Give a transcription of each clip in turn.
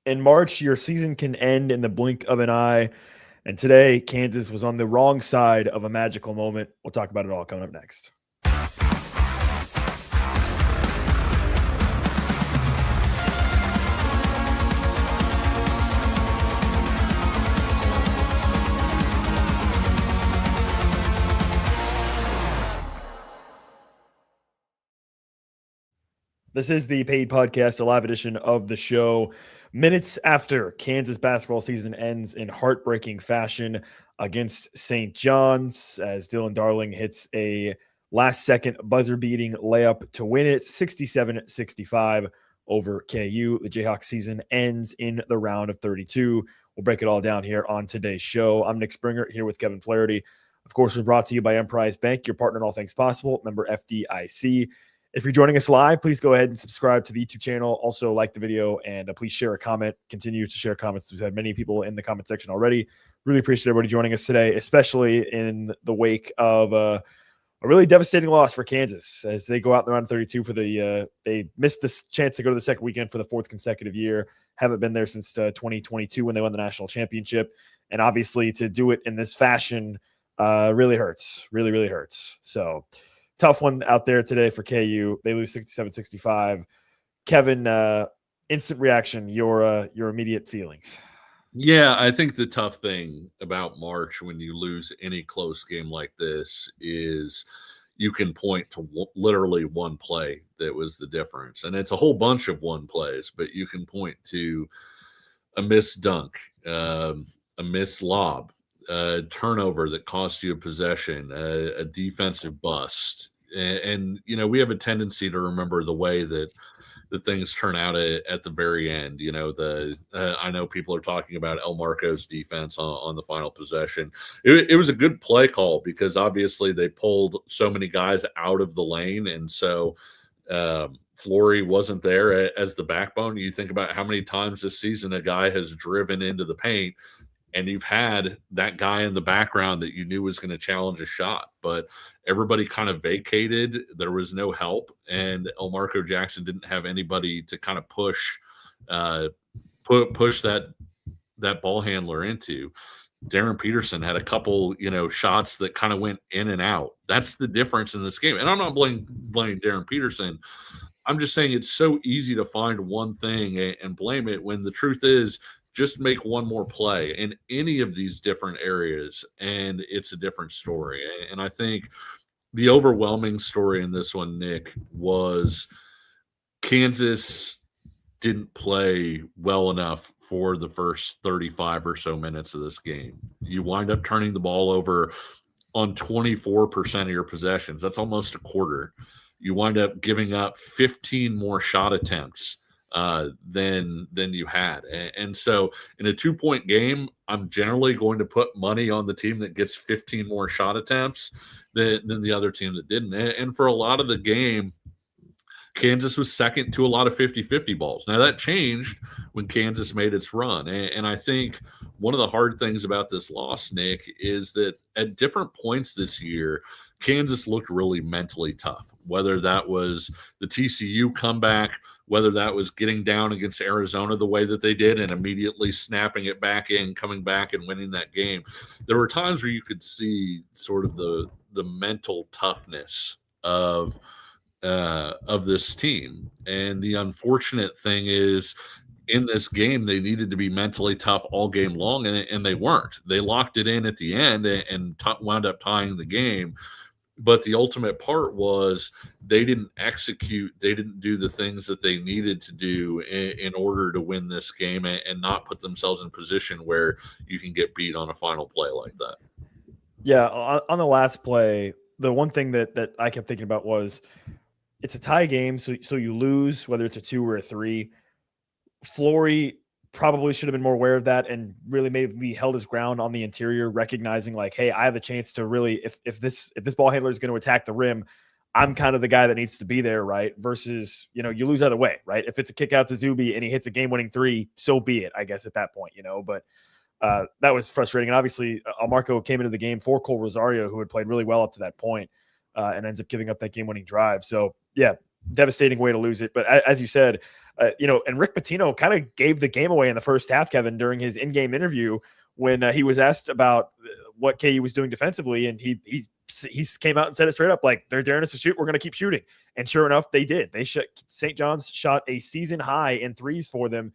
In March, your season can end in the blink of an eye. And today, Kansas was on the wrong side of a magical moment. We'll talk about it all coming up next. This is the paid podcast, a live edition of the show. Minutes after Kansas basketball season ends in heartbreaking fashion against St. John's, as Dylan Darling hits a last-second buzzer-beating layup to win it, 67-65 over KU. The Jayhawks season ends in the round of 32. We'll break it all down here on today's show. I'm Nick Springer, here with Kevin Flaherty. Of course, we're brought to you by Emprise Bank, your partner in all things possible, member FDIC. If you're joining us live, please go ahead and subscribe to the YouTube channel. Also, like the video and please share a comment. Continue to share comments. We've had many people in the comment section already. Really appreciate everybody joining us today, especially in the wake of a really devastating loss for Kansas as they go out in the round of 32 for they missed this chance to go to the second weekend for the fourth consecutive year. Haven't been there since 2022 when they won the national championship. And obviously to do it in this fashion really hurts. Really, really hurts. So tough one out there today for KU. They lose 67-65. Kevin, instant reaction, your immediate feelings. Yeah, I think the tough thing about March when you lose any close game like this is you can point to literally one play that was the difference. And it's a whole bunch of one plays, but you can point to a missed dunk, a missed lob, a turnover that cost you a possession, a defensive bust. And, you know, we have a tendency to remember the way that the things turn out at the very end. You know, I know people are talking about El Marco's defense on the final possession. It was a good play call because obviously they pulled so many guys out of the lane. And so Flory wasn't there as the backbone. You think about how many times this season a guy has driven into the paint and you've had that guy in the background that you knew was going to challenge a shot, but everybody kind of vacated. There was no help, and Elmarco Jackson didn't have anybody to kind of push that ball handler into. Darren Peterson had a couple, shots that kind of went in and out. That's the difference in this game. And I'm not blaming Darren Peterson. I'm just saying it's so easy to find one thing and blame it when the truth is, just make one more play in any of these different areas, and it's a different story. And I think the overwhelming story in this one, Nick, was Kansas didn't play well enough for the first 35 or so minutes of this game. You wind up turning the ball over on 24% of your possessions. That's almost a quarter. You wind up giving up 15 more shot attempts than you had. And so in a 2-point game, I'm generally going to put money on the team that gets 15 more shot attempts than the other team that didn't. And for a lot of the game, Kansas was second to a lot of 50-50 balls. Now that changed when Kansas made its run. And I think one of the hard things about this loss, Nick, is that at different points this year, Kansas looked really mentally tough, whether that was the TCU comeback, whether that was getting down against Arizona the way that they did and immediately snapping it back in, coming back and winning that game. There were times where you could see sort of the mental toughness of this team. And the unfortunate thing is, in this game, they needed to be mentally tough all game long, and they weren't. They locked it in at the end and wound up tying the game. But the ultimate part was they didn't execute. They didn't do the things that they needed to do in order to win this game and not put themselves in a position where you can get beat on a final play like that. Yeah, on the last play, the one thing that I kept thinking about was it's a tie game, so you lose, whether it's a 2 or a 3. Flory probably should have been more aware of that and really maybe held his ground on the interior, recognizing like, hey, I have a chance to really, if this ball handler is going to attack the rim, I'm kind of the guy that needs to be there, right? Versus, you lose either way, right? If it's a kick out to Zuby and he hits a game-winning 3, so be it, I guess, at that point, but that was frustrating. And obviously, Marco came into the game for Cole Rosario, who had played really well up to that point, and ends up giving up that game-winning drive. So, yeah, devastating way to lose it. But as you said, and Rick Pitino kind of gave the game away in the first half, Kevin, during his in-game interview when he was asked about what KU was doing defensively, and he came out and said it straight up, like, they're daring us to shoot, we're going to keep shooting. And sure enough, they did. St. John's shot a season high in threes for them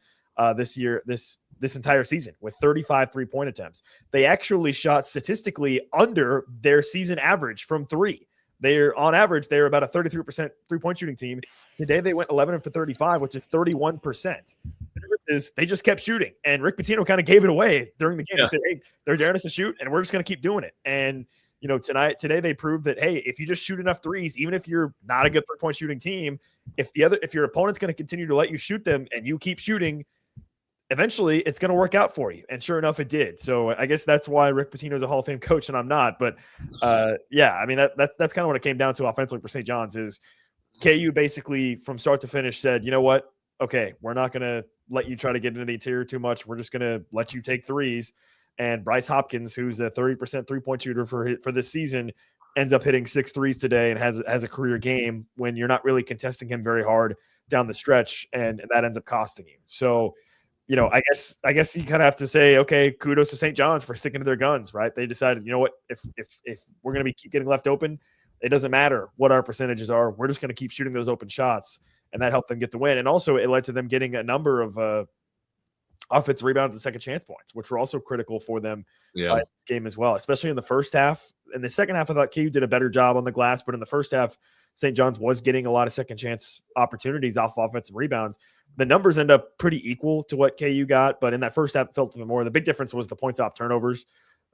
this year, this entire season, with 35 3-point attempts. They actually shot statistically under their season average from three. They're on average, they're about a 33% 3-point shooting team. Today they went 11 for 35, which is 31%. The difference is they just kept shooting, and Rick Pitino kind of gave it away during the game. Yeah. He said, "Hey, they're daring us to shoot, and we're just going to keep doing it." And today they proved that, hey, if you just shoot enough threes, even if you're not a good 3-point shooting team, if your opponent's going to continue to let you shoot them and you keep shooting, eventually it's going to work out for you. And sure enough, it did. So I guess that's why Rick Pitino is a Hall of Fame coach and I'm not. But yeah, I mean, that's kind of what it came down to offensively for St. John's. Is KU basically from start to finish said, you know what? Okay, we're not going to let you try to get into the interior too much. We're just going to let you take threes. And Bryce Hopkins, who's a 30% 3-point shooter for this season, ends up hitting 6 threes today and has a career game when you're not really contesting him very hard down the stretch, and that ends up costing you. So, I guess you kind of have to say, okay, kudos to St. John's for sticking to their guns, right? They decided, you know what, if we're going to keep getting left open, it doesn't matter what our percentages are. We're just going to keep shooting those open shots, and that helped them get the win. And also it led to them getting a number of offensive rebounds and second chance points, which were also critical for them in this game as well, especially in the first half. In the second half, I thought KU did a better job on the glass, but in the first half, St. John's was getting a lot of second chance opportunities off offensive rebounds. The numbers end up pretty equal to what KU got, but in that first half, it felt a bit more. The big difference was the points off turnovers,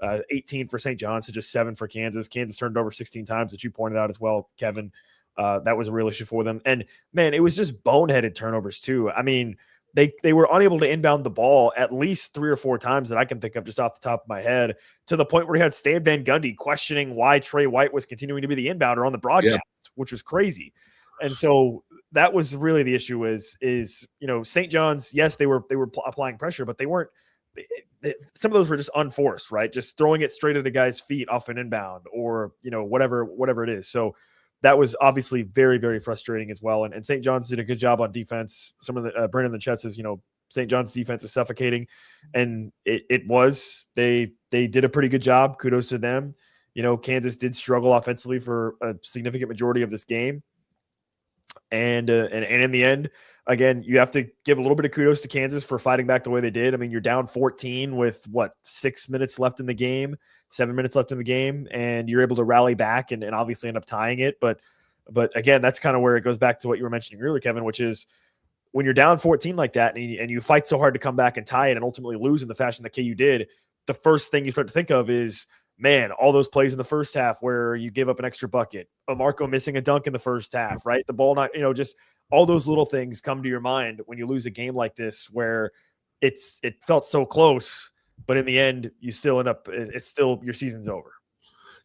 18 for St. John's to just 7 for Kansas. Kansas turned over 16 times, that you pointed out as well, Kevin. That was a real issue for them. And, man, it was just boneheaded turnovers too. I mean, they were unable to inbound the ball at least 3 or 4 times that I can think of just off the top of my head, to the point where he had Stan Van Gundy questioning why Trey White was continuing to be the inbounder on the broadcast, which was crazy. And so that was really the issue is St. John's, yes, they were applying pressure, but they weren't some of those were just unforced, right? Just throwing it straight at a guy's feet off an inbound or, whatever it is. So that was obviously very, very frustrating as well. And St. John's did a good job on defense. Some of the Brandon in the chat says, St. John's defense is suffocating, and it was. They did a pretty good job. Kudos to them. Kansas did struggle offensively for a significant majority of this game. And in the end, again, you have to give a little bit of kudos to Kansas for fighting back the way they did. I mean, you're down 14 with 6 minutes left in the game, 7 minutes left in the game, and you're able to rally back and obviously end up tying it. But again, that's kind of where it goes back to what you were mentioning earlier, Kevin, which is when you're down 14 like that and you fight so hard to come back and tie it and ultimately lose in the fashion that KU did, the first thing you start to think of is, man, all those plays in the first half where you give up an extra bucket, Marco missing a dunk in the first half, right? The ball not, just all those little things come to your mind when you lose a game like this, where it felt so close, but in the end, you still end up, it's still, your season's over.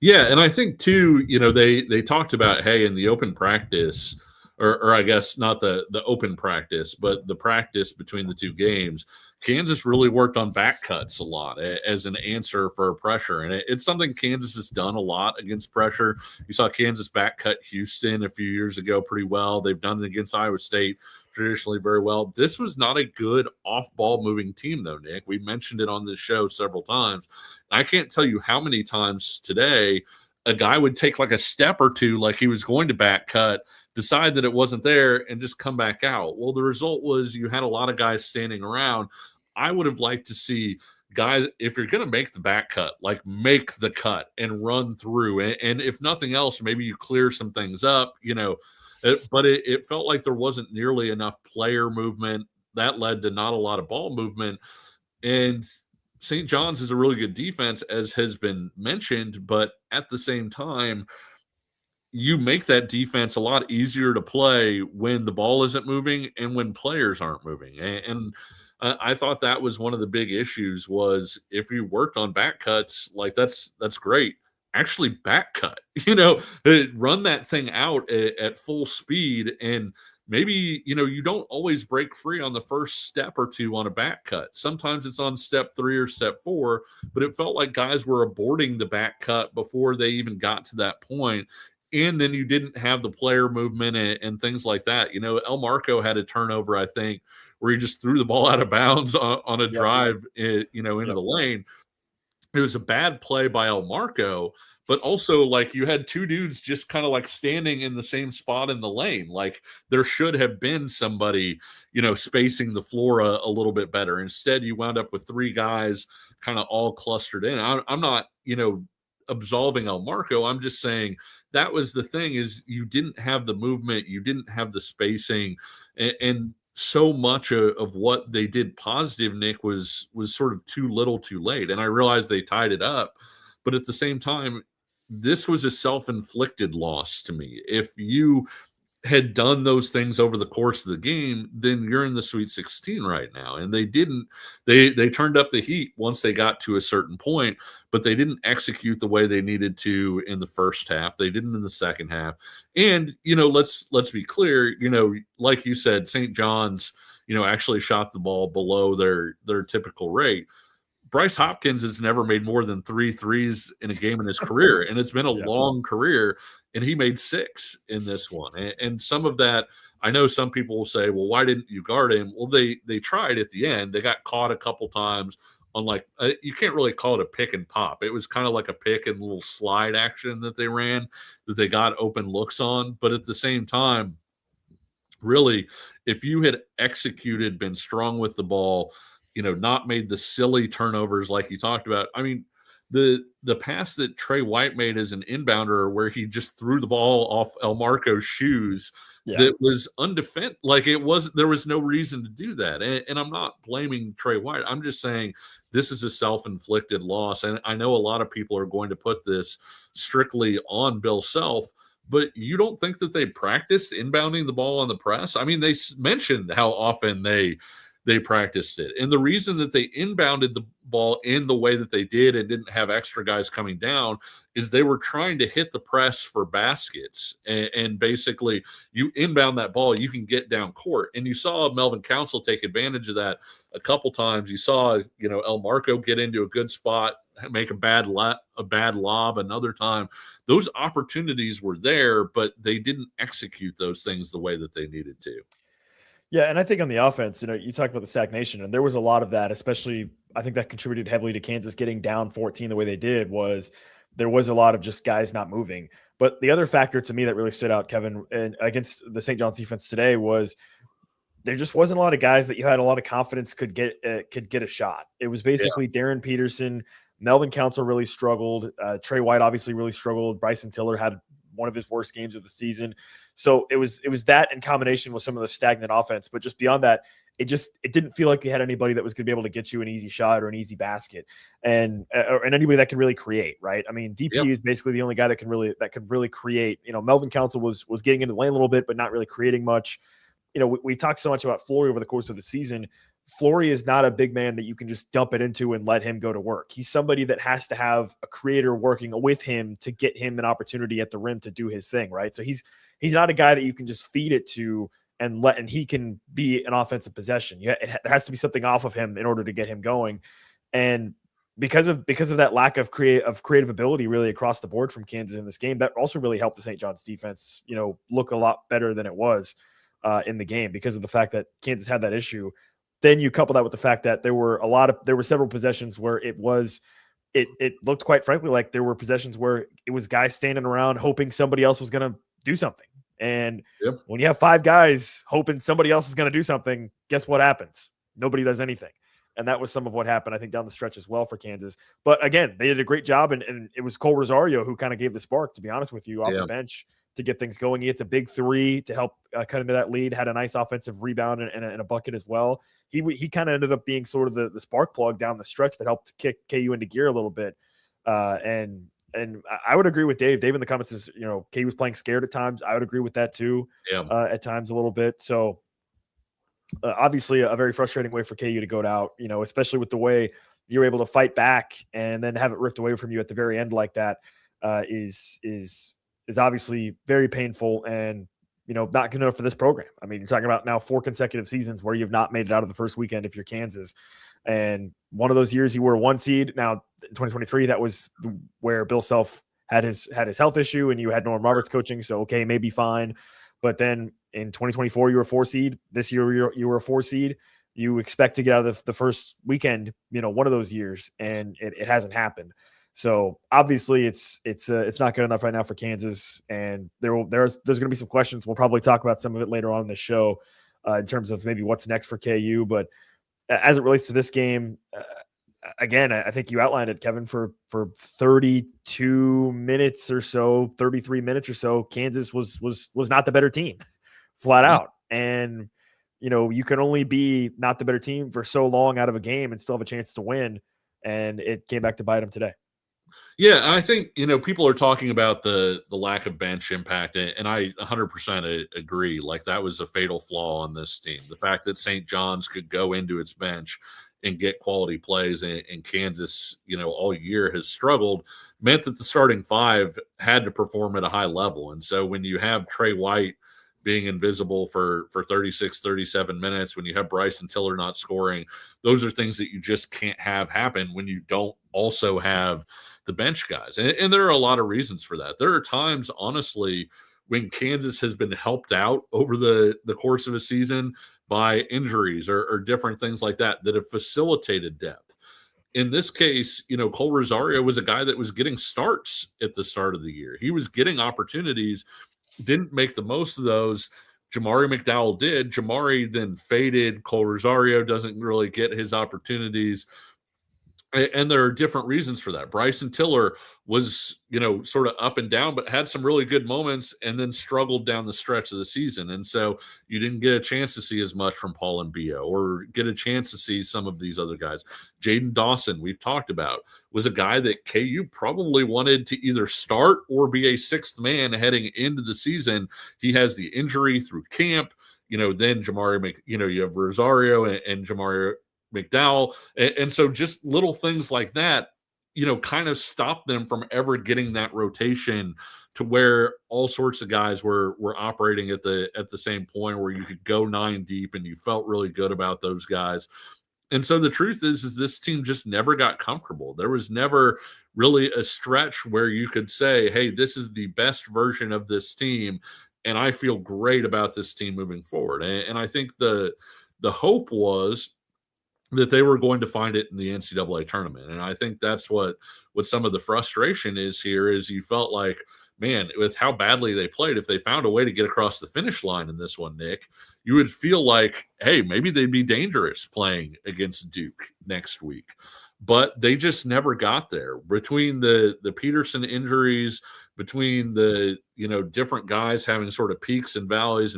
Yeah. And I think too, they talked about, hey, in the open practice, or I guess not the open practice, but the practice between the two games, Kansas really worked on back cuts a lot as an answer for pressure. And it's something Kansas has done a lot against pressure. You saw Kansas back cut Houston a few years ago pretty well. They've done it against Iowa State traditionally very well. This was not a good off-ball moving team, though, Nick. We mentioned it on this show several times. I can't tell you how many times today a guy would take like a step or two like he was going to back cut, decide that it wasn't there, and just come back out. Well, the result was you had a lot of guys standing around. I would have liked to see guys, if you're going to make the back cut, like make the cut and run through. And if nothing else, maybe you clear some things up, but it felt like there wasn't nearly enough player movement. That led to not a lot of ball movement. And St. John's is a really good defense, as has been mentioned, but at the same time, you make that defense a lot easier to play when the ball isn't moving and when players aren't moving. And I thought that was one of the big issues, was if you worked on back cuts, like that's great. Actually back cut, run that thing out at full speed. And maybe, you don't always break free on the first step or two on a back cut. Sometimes it's on step 3 or step 4, but it felt like guys were aborting the back cut before they even got to that point. and then you didn't have the player movement and things like that. El Marco had a turnover, I think, where he just threw the ball out of bounds on a drive, into the lane. It was a bad play by El Marco, but also like you had two dudes just kind of like standing in the same spot in the lane. Like there should have been somebody, spacing the floor a little bit better. Instead, you wound up with three guys kind of all clustered in. I'm not, absolving El Marco. I'm just saying that was the thing, is you didn't have the movement, you didn't have the spacing, and so much of what they did positive, Nick, was sort of too little too late. And I realized they tied it up, but at the same time, this was a self-inflicted loss to me. If you had done those things over the course of the game, then you're in the Sweet 16 right now. And they didn't. They turned up the heat once they got to a certain point, but they didn't execute the way they needed to in the first half. They didn't in the second half. And let's be clear. Like you said, St. John's actually shot the ball below their typical rate. Bryce Hopkins has never made more than 3 threes in a game in his career, and it's been a long career, and he made 6 in this one. And some of that, I know some people will say, well, why didn't you guard him? Well, they tried at the end. They got caught a couple times on you can't really call it a pick and pop. It was kind of like a pick and little slide action that they ran that they got open looks on. But at the same time, really, if you had executed, been strong with the ball, not made the silly turnovers like you talked about. I mean, the pass that Trey White made as an inbounder where he just threw the ball off El Marco's shoes, that was undefended. Like there was no reason to do that. And I'm not blaming Trey White. I'm just saying this is a self-inflicted loss. And I know a lot of people are going to put this strictly on Bill Self, but you don't think that they practiced inbounding the ball on the press? I mean, they mentioned how often they practiced it. And the reason that they inbounded the ball in the way that they did and didn't have extra guys coming down is they were trying to hit the press for baskets. And basically, you inbound that ball, you can get down court. And you saw Melvin Council take advantage of that a couple times. You saw, El Marco get into a good spot, make a bad lob another time. Those opportunities were there, but they didn't execute those things the way that they needed to. Yeah, and I think on the offense, you talked about the stagnation, and there was a lot of that, especially I think that contributed heavily to Kansas getting down 14 the way they did. Was there was a lot of just guys not moving. But the other factor to me that really stood out, Kevin, and against the St. John's defense today was there just wasn't a lot of guys that you had a lot of confidence could get a shot. It was basically Darren Peterson, Melvin Council really struggled. Trey White obviously really struggled. Bryson Tiller had one of his worst games of the season. So it was that in combination with some of the stagnant offense. But just beyond that, it didn't feel like you had anybody that was going to be able to get you an easy shot or an easy basket, and anybody that could really create, right? I mean, DP is basically the only guy that could really create. Melvin Council was getting into the lane a little bit, but not really creating much. We talked so much about Flory over the course of the season. Flory is not a big man that you can just dump it into and let him go to work. He's somebody that has to have a creator working with him to get him an opportunity at the rim to do his thing, right? So he's not a guy that you can just feed it to and he can be an offensive possession. There has to be something off of him in order to get him going. And because of that lack of creative ability really across the board from Kansas in this game, that also really helped the St. John's defense, look a lot better than it was in the game because of the fact that Kansas had that issue. Then you couple that with the fact that there were several possessions where it looked quite frankly like there were possessions where it was guys standing around hoping somebody else was going to do something. And when you have 5 guys hoping somebody else is going to do something, guess what happens? Nobody does anything. And that was some of what happened, I think, down the stretch as well for Kansas. But again, they did a great job, and it was Cole Rosario who kind of gave the spark, to be honest with you, off the bench to get things going. He hits a big 3 to help cut into that lead, had a nice offensive rebound and a bucket as well. He kind of ended up being sort of the spark plug down the stretch that helped kick KU into gear a little bit. And I would agree with Dave. Dave in the comments is, KU was playing scared at times. I would agree with that too, at times a little bit. So obviously a very frustrating way for KU to go out, especially with the way you're able to fight back and then have it ripped away from you at the very end like that is obviously very painful and, not good enough for this program. I mean, you're talking about now 4 consecutive seasons where you've not made it out of the first weekend if you're Kansas. And one of those years you were a 1 seed. Now in 2023, that was where Bill Self had his health issue, and you had Norm Roberts coaching, so okay, maybe fine. But then in 2024, you were a 4 seed. This year, you were a 4 seed. You expect to get out of the first weekend, one of those years, and it hasn't happened. So obviously, it's not good enough right now for Kansas, and there's going to be some questions. We'll probably talk about some of it later on in the show in terms of maybe what's next for KU. But as it relates to this game, again, I think you outlined it, Kevin, for 32 minutes or so, 33 minutes or so, Kansas was not the better team, flat out. And you can only be not the better team for so long out of a game and still have a chance to win. And it came back to bite them today. Yeah, I think people are talking about the lack of bench impact, and I 100% agree. Like, that was a fatal flaw on this team. The fact that St. John's could go into its bench and get quality plays, and Kansas, all year has struggled, meant that the starting five had to perform at a high level. And so when you have Trey White being invisible for 36, 37 minutes, when you have Bryson Tiller not scoring, those are things that you just can't have happen when you don't also have the bench guys. And there are a lot of reasons for that. There are times, honestly, when Kansas has been helped out over the course of a season by injuries or different things like that have facilitated depth. In this case, Cole Rosario was a guy that was getting starts at the start of the year. He was getting opportunities, didn't make the most of those. Jamari McDowell did. Jamari then faded. Cole Rosario doesn't really get his opportunities. And there are different reasons for that. Bryson Tiller was, sort of up and down, but had some really good moments and then struggled down the stretch of the season. And so you didn't get a chance to see as much from Paul Mbio or get a chance to see some of these other guys. Jaden Dawson, we've talked about, was a guy that KU probably wanted to either start or be a sixth man heading into the season. He has the injury through camp. Then Jamari, you have Rosario and Jamari McDowell. And so just little things like that, kind of stopped them from ever getting that rotation to where all sorts of guys were operating at the same point where you could go 9 deep and you felt really good about those guys. And so the truth is this team just never got comfortable. There was never really a stretch where you could say, hey, this is the best version of this team, and I feel great about this team moving forward. And I think the hope was that they were going to find it in the NCAA tournament. And I think that's what some of the frustration is here, is you felt like, man, with how badly they played, if they found a way to get across the finish line in this one, Nick, you would feel like, hey, maybe they'd be dangerous playing against Duke next week. But they just never got there. Between the Peterson injuries, between the, different guys having sort of peaks and valleys,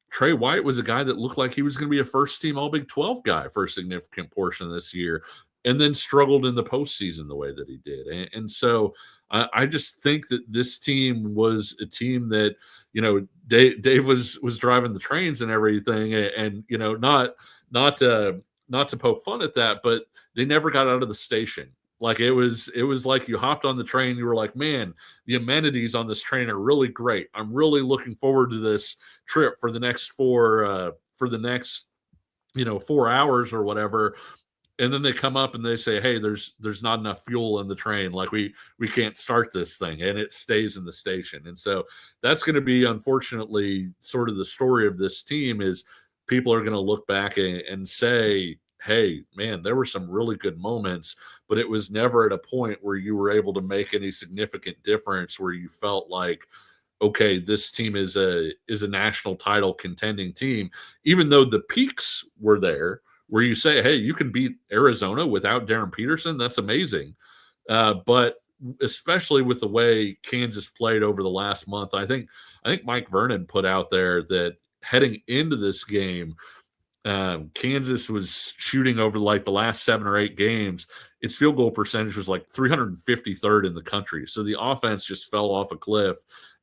Trey White was a guy that looked like he was going to be a first-team All-Big 12 guy for a significant portion of this year, and then struggled in the postseason the way that he did. And so I just think that this team was a team that, Dave was driving the trains and everything, and not to poke fun at that, but they never got out of the station. Like, it was like you hopped on the train, you were like, man, the amenities on this train are really great. I'm really looking forward to this trip for the next 4 hours or whatever. And then they come up and they say, hey, there's not enough fuel in the train. Like, we can't start this thing, and it stays in the station. And so that's going to be, unfortunately, sort of the story of this team, is people are going to look back and say, hey, man, there were some really good moments, but it was never at a point where you were able to make any significant difference where you felt like, okay, this team is a national title contending team, even though the peaks were there where you say, hey, you can beat Arizona without Darren Peterson. That's amazing. But especially with the way Kansas played over the last month, I think Mike Vernon put out there that heading into this game, Kansas was shooting over like the last 7 or 8 games. Its field goal percentage was like 353rd in the country. So the offense just fell off a cliff.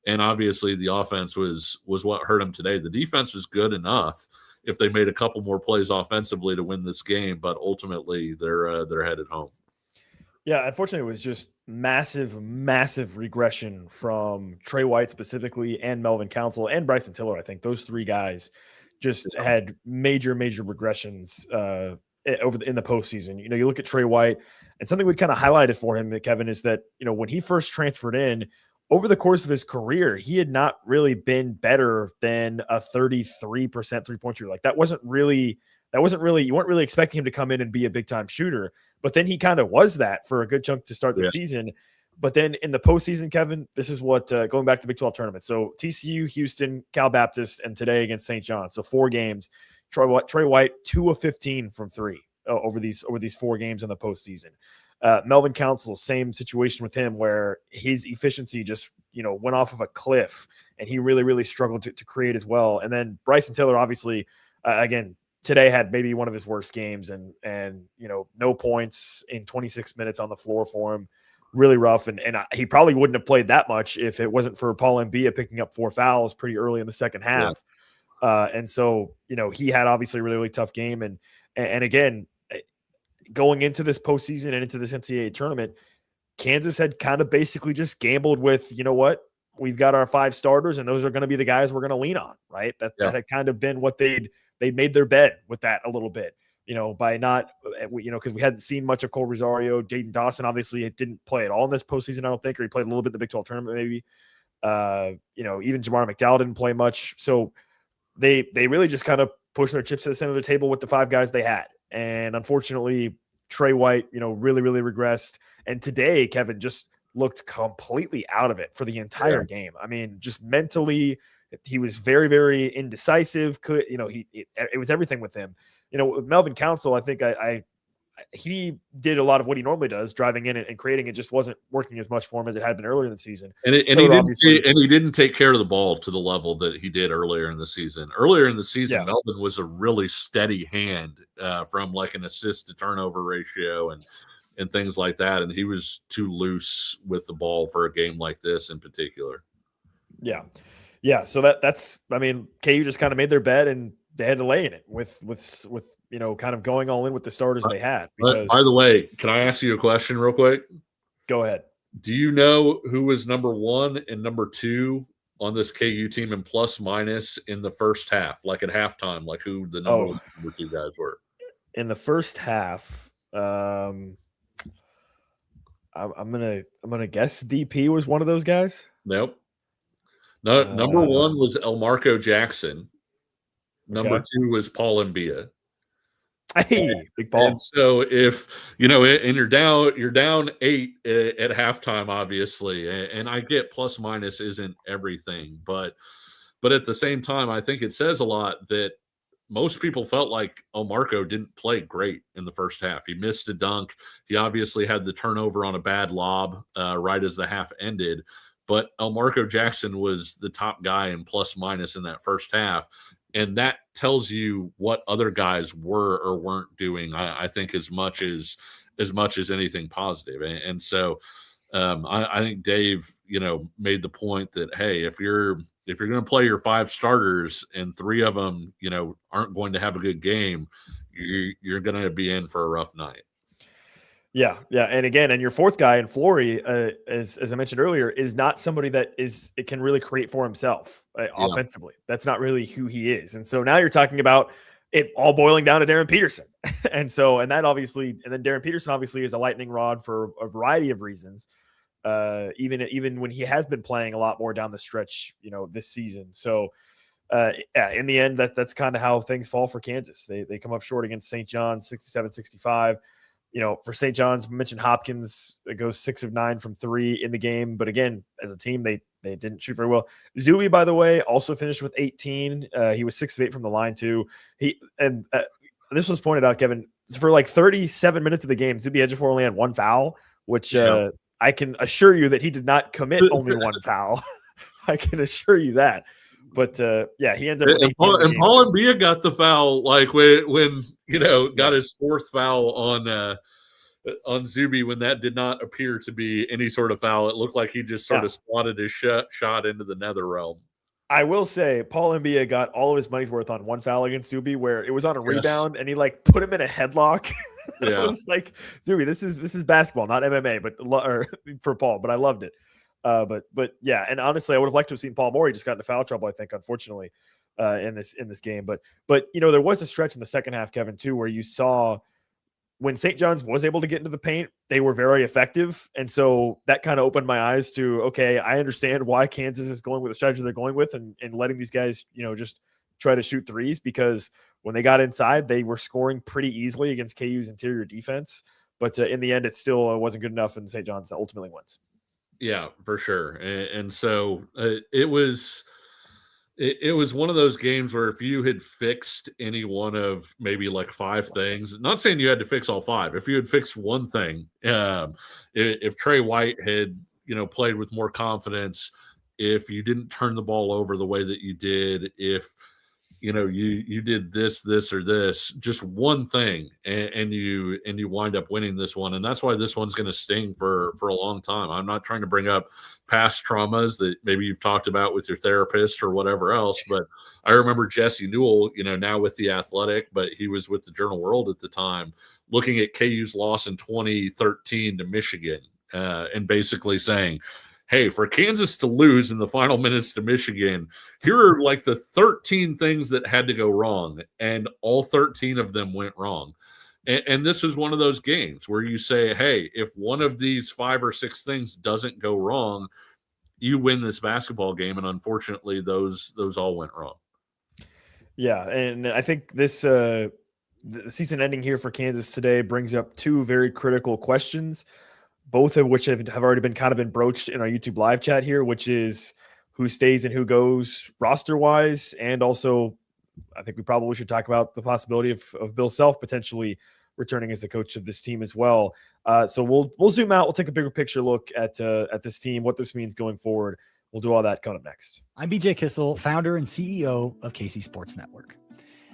And obviously the offense was what hurt them today. The defense was good enough if they made a couple more plays offensively to win this game, but ultimately they're headed home. Yeah, unfortunately, it was just massive regression from Trey White specifically, and Melvin Council and Bryson Tiller. I think those 3 guys just had major regressions in the postseason. You look at Trey White, and something we kind of highlighted for him, Kevin, is that when he first transferred in, over the course of his career, he had not really been better than a 33% three-point shooter. Like that wasn't really, you weren't really expecting him to come in and be a big time shooter, but then he kind of was that for a good chunk to start the season. But then in the postseason, Kevin, this is what, going back to the Big 12 tournament. So TCU, Houston, Cal Baptist, and today against St. John. So 4 games. Trey White, 2 of 15 from 3 over these 4 games in the postseason. Melvin Council, same situation with him where his efficiency just, went off of a cliff, and he really, really struggled to create as well. And then Bryson Tiller, obviously, again, today had maybe one of his worst games, and no points in 26 minutes on the floor for him. Really rough, and he probably wouldn't have played that much if it wasn't for Paul Mbia picking up 4 fouls pretty early in the second half. And so, he had obviously a really, really tough game. And again, going into this postseason and into this NCAA tournament, Kansas had kind of basically just gambled with, we've got our 5 starters, and those are going to be the guys we're going to lean on, right? That had kind of been what they'd made their bed with that a little bit, by not, because we hadn't seen much of Cole Rosario. Jaden Dawson obviously didn't play at all in this postseason, I don't think, or he played a little bit in the Big 12 tournament maybe. Even Jamar McDowell didn't play much. So they really just kind of pushed their chips to the center of the table with the 5 guys they had. And unfortunately, Trey White, really, really regressed. And today, Kevin just looked completely out of it for the entire game. I mean, just mentally, he was very, very indecisive. It was everything with him. With Melvin Council, I think he did a lot of what he normally does, driving in and creating. It just wasn't working as much for him as it had been earlier in the season. And he didn't take care of the ball to the level that he did earlier in the season. Earlier in the season, Melvin was a really steady hand from like an assist to turnover ratio and things like that. And he was too loose with the ball for a game like this in particular. Yeah. Yeah. So that's KU just kind of made their bed, and they had to lay in it with kind of going all in with the starters they had. Because, by the way, can I ask you a question real quick? Go ahead. Do you know who was number 1 and number 2 on this KU team in plus minus in the first half, like at halftime, like who the number 1 and number 2 guys were? In the first half, I'm gonna guess DP was one of those guys. Nope. No, number 1 was Elmarco Jackson. Number 2 was Paul Mbia. Hey, big ball. And so if and you're down 8 at halftime, obviously, and I get plus minus isn't everything, but at the same time, I think it says a lot that most people felt like Elmarco didn't play great in the first half. He missed a dunk. He obviously had the turnover on a bad lob right as the half ended. But Elmarco Jackson was the top guy in plus minus in that first half. And that tells you what other guys were or weren't doing, I think, as much as anything positive. And so I think Dave, made the point that, hey, if you're going to play your 5 starters and 3 of them, aren't going to have a good game, you're going to be in for a rough night. Yeah. And again, your 4th guy in Flory, as I mentioned earlier, is not somebody that it can really create for himself offensively. That's not really who he is. And so now you're talking about it all boiling down to Darren Peterson. and then Darren Peterson obviously is a lightning rod for a variety of reasons. Even when he has been playing a lot more down the stretch, this season. So in the end, that's kind of how things fall for Kansas. They come up short against St. John's, 67-65. For St. John's, mentioned Hopkins, it goes 6 of 9 from 3 in the game. But again, as a team, they didn't shoot very well. Zuby, by the way, also finished with 18. He was 6 of 8 from the line too. This was pointed out, Kevin, for like 37 minutes of the game, Zuby Ejiofor only had 1 foul, which I can assure you that he did not commit only 1 foul. I can assure you that. But he ends up with and Paul Mbia got the foul like when got his 4th foul on Zuby, when that did not appear to be any sort of foul. It looked like he just sort of slotted his shot into the nether realm. I will say Paul Mbia got all of his money's worth on 1 foul against Zuby, where it was on a rebound and he like put him in a headlock. It was like, Zuby, this is basketball, not MMA, but for Paul, but I loved it. But yeah, and honestly, I would have liked to have seen Paul Moore. He just got into foul trouble, I think, unfortunately, in this game. But there was a stretch in the second half, Kevin, too, where you saw when St. John's was able to get into the paint, they were very effective. And so that kind of opened my eyes to, okay, I understand why Kansas is going with the strategy they're going with and letting these guys, just try to shoot threes, because when they got inside, they were scoring pretty easily against KU's interior defense. But in the end, it still wasn't good enough, and St. John's ultimately wins. Yeah, for sure. And so it was one of those games where if you had fixed any one of maybe like 5 things, not saying you had to fix all 5, if you had fixed one thing, if Trey White had, played with more confidence, if you didn't turn the ball over the way that you did, if, you did this, or this, just one thing, and you wind up winning this one. And that's why this one's going to sting for a long time. I'm not trying to bring up past traumas that maybe you've talked about with your therapist or whatever else, but I remember Jesse Newell, now with The Athletic, but he was with the Journal World at the time, looking at KU's loss in 2013 to Michigan, and basically saying, hey, for Kansas to lose in the final minutes to Michigan, here are like the 13 things that had to go wrong, and all 13 of them went wrong. And this is one of those games where you say, hey, if one of these 5 or 6 things doesn't go wrong, you win this basketball game. And unfortunately, those all went wrong. Yeah, and I think this the season ending here for Kansas today brings up 2 very critical questions, both of which have already been broached in our YouTube live chat here, which is who stays and who goes roster wise. And also, I think we probably should talk about the possibility of Bill Self potentially returning as the coach of this team as well. So we'll zoom out. We'll take a bigger picture look at this team, what this means going forward. We'll do all that coming up next. I'm BJ Kissel, founder and CEO of KC Sports Network.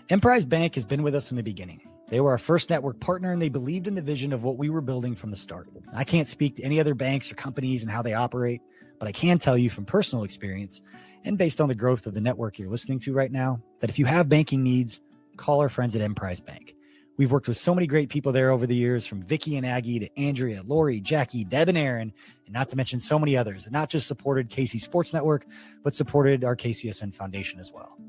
Emprise Bank has been with us from the beginning. They were our first network partner, and they believed in the vision of what we were building from the start. I can't speak to any other banks or companies and how they operate, but I can tell you from personal experience and based on the growth of the network you're listening to right now, that if you have banking needs, call our friends at Emprise Bank. We've worked with so many great people there over the years, from Vicky and Aggie to Andrea, Lori, Jackie, Deb, and Aaron, and not to mention so many others that not just supported KC Sports Network, but supported our KCSN Foundation as well.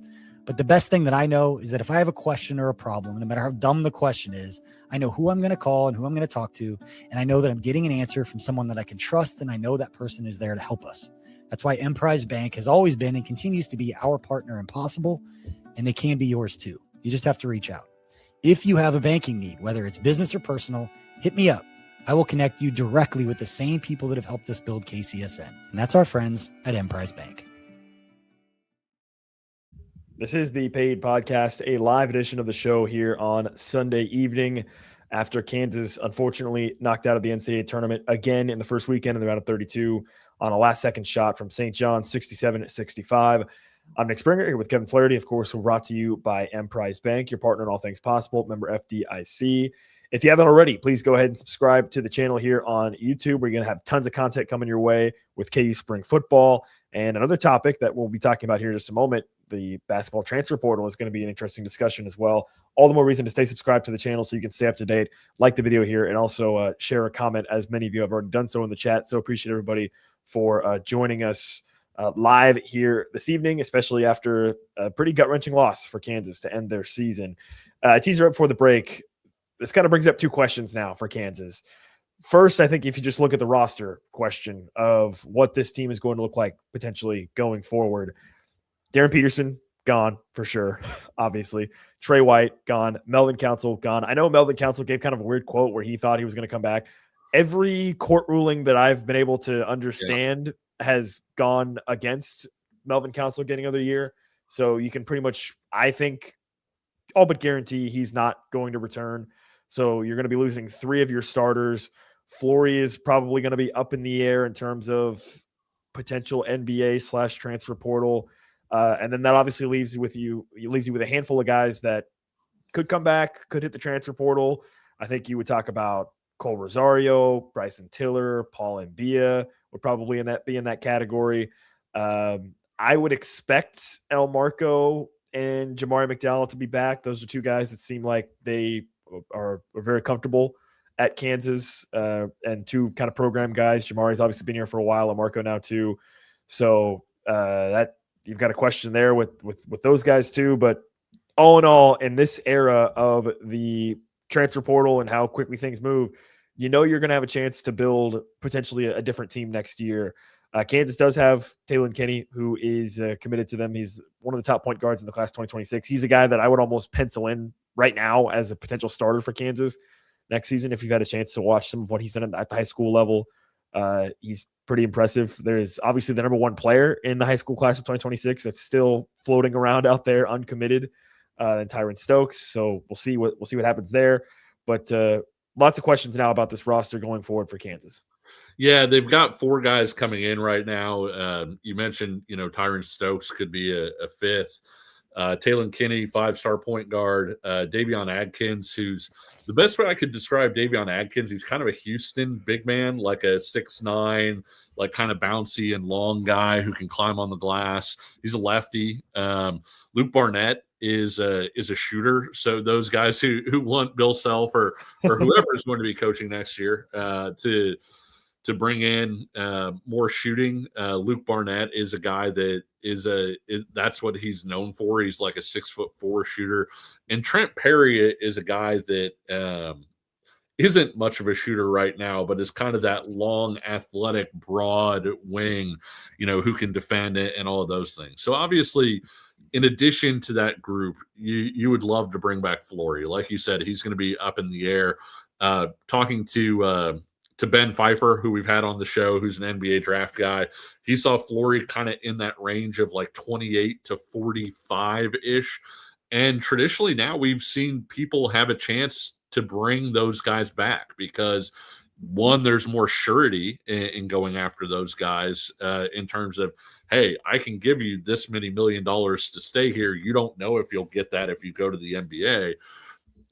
But the best thing that I know is that if I have a question or a problem, no matter how dumb the question is, I know who I'm going to call and who I'm going to talk to. And I know that I'm getting an answer from someone that I can trust. And I know that person is there to help us. That's why Emprise Bank has always been and continues to be our partner in Possible. And they can be yours too. You just have to reach out. If you have a banking need, whether it's business or personal, hit me up. I will connect you directly with the same people that have helped us build KCSN. And that's our friends at Emprise Bank. This is the Paid Podcast, a live edition of the show here on Sunday evening after Kansas unfortunately knocked out of the NCAA tournament again in the first weekend in the round of 32 on a last-second shot from St. John's, 67-65. I'm Nick Springer here with Kevin Flaherty. Of course, we're brought to you by Emprise Bank, your partner in all things possible, member FDIC. If you haven't already, please go ahead and subscribe to the channel here on YouTube. We're going to have tons of content coming your way with KU Spring football. And another topic that we'll be talking about here in just a moment, the basketball transfer portal, is going to be an interesting discussion as well. All the more reason to stay subscribed to the channel so you can stay up to date, like the video here, and also share a comment, as many of you have already done so in the chat. So appreciate everybody for joining us live here this evening, especially after a pretty gut-wrenching loss for Kansas to end their season. Teaser up before the break. This kind of brings up 2 questions now for Kansas. First, I think if you just look at the roster question of what this team is going to look like potentially going forward, Darren Peterson, gone for sure, obviously. Trey White, gone. Melvin Council, gone. I know Melvin Council gave kind of a weird quote where he thought he was going to come back. Every court ruling that I've been able to understand has gone against Melvin Council getting another year. So you can pretty much, I think, all but guarantee he's not going to return. So you're going to be losing 3 of your starters. Flory is probably going to be up in the air in terms of potential NBA/transfer portal. And then that obviously leaves you with a handful of guys that could come back, could hit the transfer portal. I think you would talk about Cole Rosario, Bryson Tiller, Paul Mbia would probably be in that category. I would expect El Marco and Jamari McDowell to be back. Those are 2 guys that seem like they are very comfortable at Kansas, and 2 kind of program guys. Jamari's obviously been here for a while, and Marco now too. So that you've got a question there with those guys too. But all in all, in this era of the transfer portal and how quickly things move, you know you're going to have a chance to build potentially a different team next year. Kansas does have Taylor Kinney, who is committed to them. He's one of the top point guards in the class 2026. He's a guy that I would almost pencil in right now as a potential starter for Kansas next season. If you've had a chance to watch some of what he's done at the high school level, he's pretty impressive. There's obviously the number one player in the high school class of 2026 that's still floating around out there uncommitted, and Tyron Stokes. So we'll see what happens there. But lots of questions now about this roster going forward for Kansas. Yeah, they've got 4 guys coming in right now. You mentioned, Tyron Stokes could be a fifth. Taylor Kinney, 5-star point guard. Davion Adkins, who's the best way I could describe Davion Adkins. He's kind of a Houston big man, like a 6'9", like kind of bouncy and long guy who can climb on the glass. He's a lefty. Luke Barnett is a shooter. So those guys who want Bill Self or whoever is going to be coaching next year to bring in more shooting. Luke Barnett is a guy that that's what he's known for. He's like a 6'4" shooter. And Trent Perry is a guy that isn't much of a shooter right now, but is kind of that long, athletic, broad wing, who can defend it and all of those things. So obviously, in addition to that group, you would love to bring back Flory. Like you said, he's going to be up in the air. Talking to Ben Pfeiffer, who we've had on the show, who's an NBA draft guy. He saw Flory kind of in that range of like 28 to 45-ish. And traditionally now we've seen people have a chance to bring those guys back because, one, there's more surety in going after those guys in terms of, hey, I can give you this many $1 million to stay here. You don't know if you'll get that if you go to the NBA.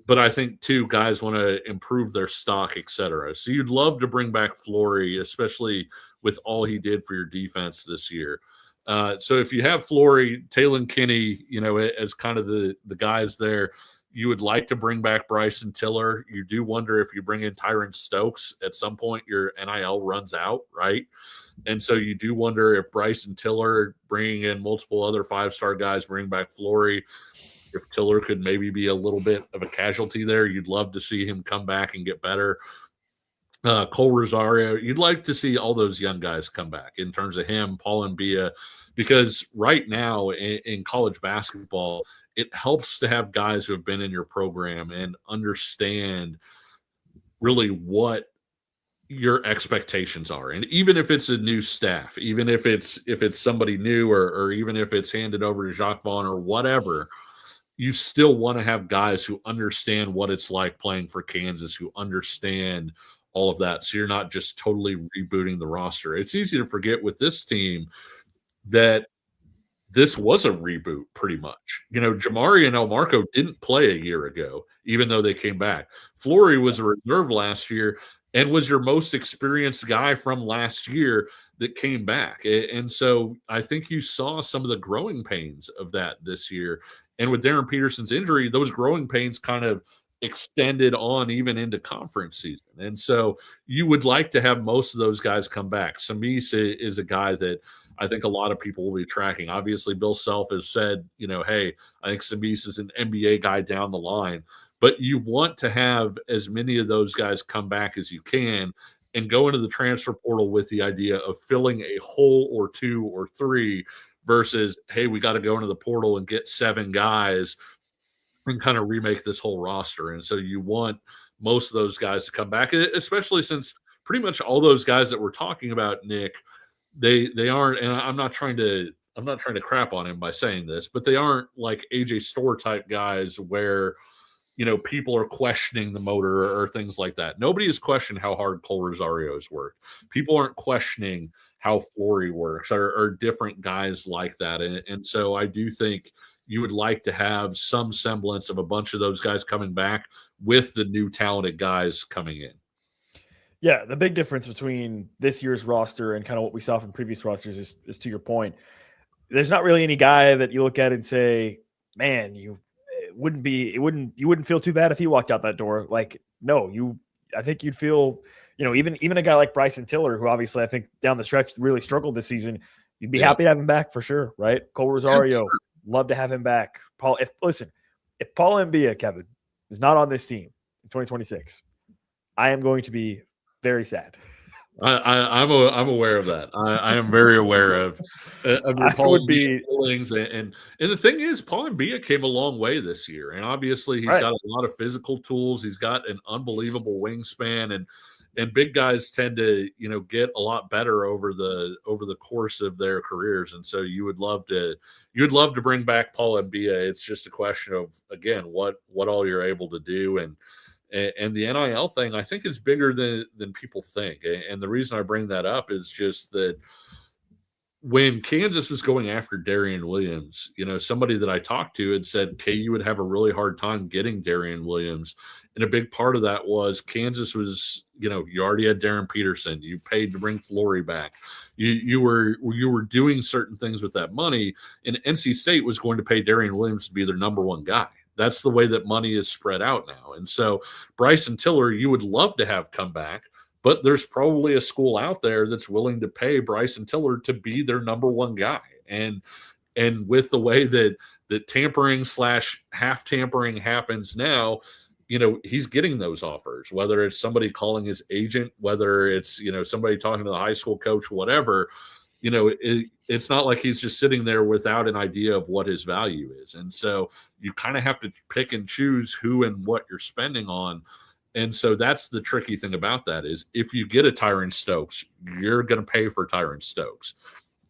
But I think, too, guys want to improve their stock, et cetera. So you'd love to bring back Flory, especially with all he did for your defense this year. So if you have Flory, Taylor Kinney, as kind of the guys there, you would like to bring back Bryson Tiller. You do wonder if you bring in Tyron Stokes at some point, your NIL runs out, right? And so you do wonder if Bryson Tiller, bringing in multiple other 5-star guys, bring back Flory. If Tiller could maybe be a little bit of a casualty there, you'd love to see him come back and get better. Cole Rosario, you'd like to see all those young guys come back in terms of him, Paul Mbia, because right now in college basketball, it helps to have guys who have been in your program and understand really what your expectations are. And even if it's a new staff, even if it's somebody new or even if it's handed over to Jacques Vaughn or whatever, you still want to have guys who understand what it's like playing for Kansas, who understand all of that. So you're not just totally rebooting the roster. It's easy to forget with this team that this was a reboot pretty much. Jamari and Elmarco didn't play a year ago, even though they came back. Flory was a reserve last year and was your most experienced guy from last year that came back. And so I think you saw some of the growing pains of that this year. And with Darren Peterson's injury, those growing pains kind of extended on even into conference season. And so you would like to have most of those guys come back. Samis is a guy that I think a lot of people will be tracking. Obviously, Bill Self has said, hey, I think Samis is an NBA guy down the line. But you want to have as many of those guys come back as you can and go into the transfer portal with the idea of filling a hole or 2 or 3 versus, hey, we got to go into the portal and get 7 guys and kind of remake this whole roster. And so you want most of those guys to come back, especially since pretty much all those guys that we're talking about, Nick, they aren't, and I'm not trying to crap on him by saying this, but they aren't like AJ Storr type guys where, people are questioning the motor or things like that. Nobody has questioned how hard Cole Rosario's worked. People aren't questioning how Flory works or different guys like that. And so I do think you would like to have some semblance of a bunch of those guys coming back with the new talented guys coming in. Yeah, the big difference between this year's roster and kind of what we saw from previous rosters is to your point. There's not really any guy that you look at and say, man, you wouldn't feel too bad if he walked out that door. Like, no, I think you'd feel, even a guy like Bryson Tiller, who obviously I think down the stretch really struggled this season, you'd be happy to have him back for sure, right? Cole Rosario, love to have him back. If Paul Mbia, Kevin, is not on this team, in 2026, I am going to be very sad. I'm aware of that. I am very aware of your Paul feelings, and the thing is, Paul Mbia came a long way this year, and obviously he's got a lot of physical tools. He's got an unbelievable wingspan, and big guys tend to get a lot better over the course of their careers, and so you would love to bring back Paul Mbia. It's just a question of, again, what all you're able to do. And the NIL thing, I think, is bigger than people think. And the reason I bring that up is just that when Kansas was going after Darian Williams, somebody that I talked to had said KU would have a really hard time getting Darian Williams. And a big part of that was Kansas was, you already had Darren Peterson. You paid to bring Flory back. You were doing certain things with that money. And NC State was going to pay Darian Williams to be their number one guy. That's the way that money is spread out now. And so Bryson Tiller, you would love to have come back, but there's probably a school out there that's willing to pay Bryson Tiller to be their number one guy. And with the way that tampering / half tampering happens now, he's getting those offers, whether it's somebody calling his agent, whether it's, somebody talking to the high school coach, whatever. It's not like he's just sitting there without an idea of what his value is. And so you kind of have to pick and choose who and what you're spending on. And so that's the tricky thing about that is if you get a Tyron Stokes, you're going to pay for Tyron Stokes.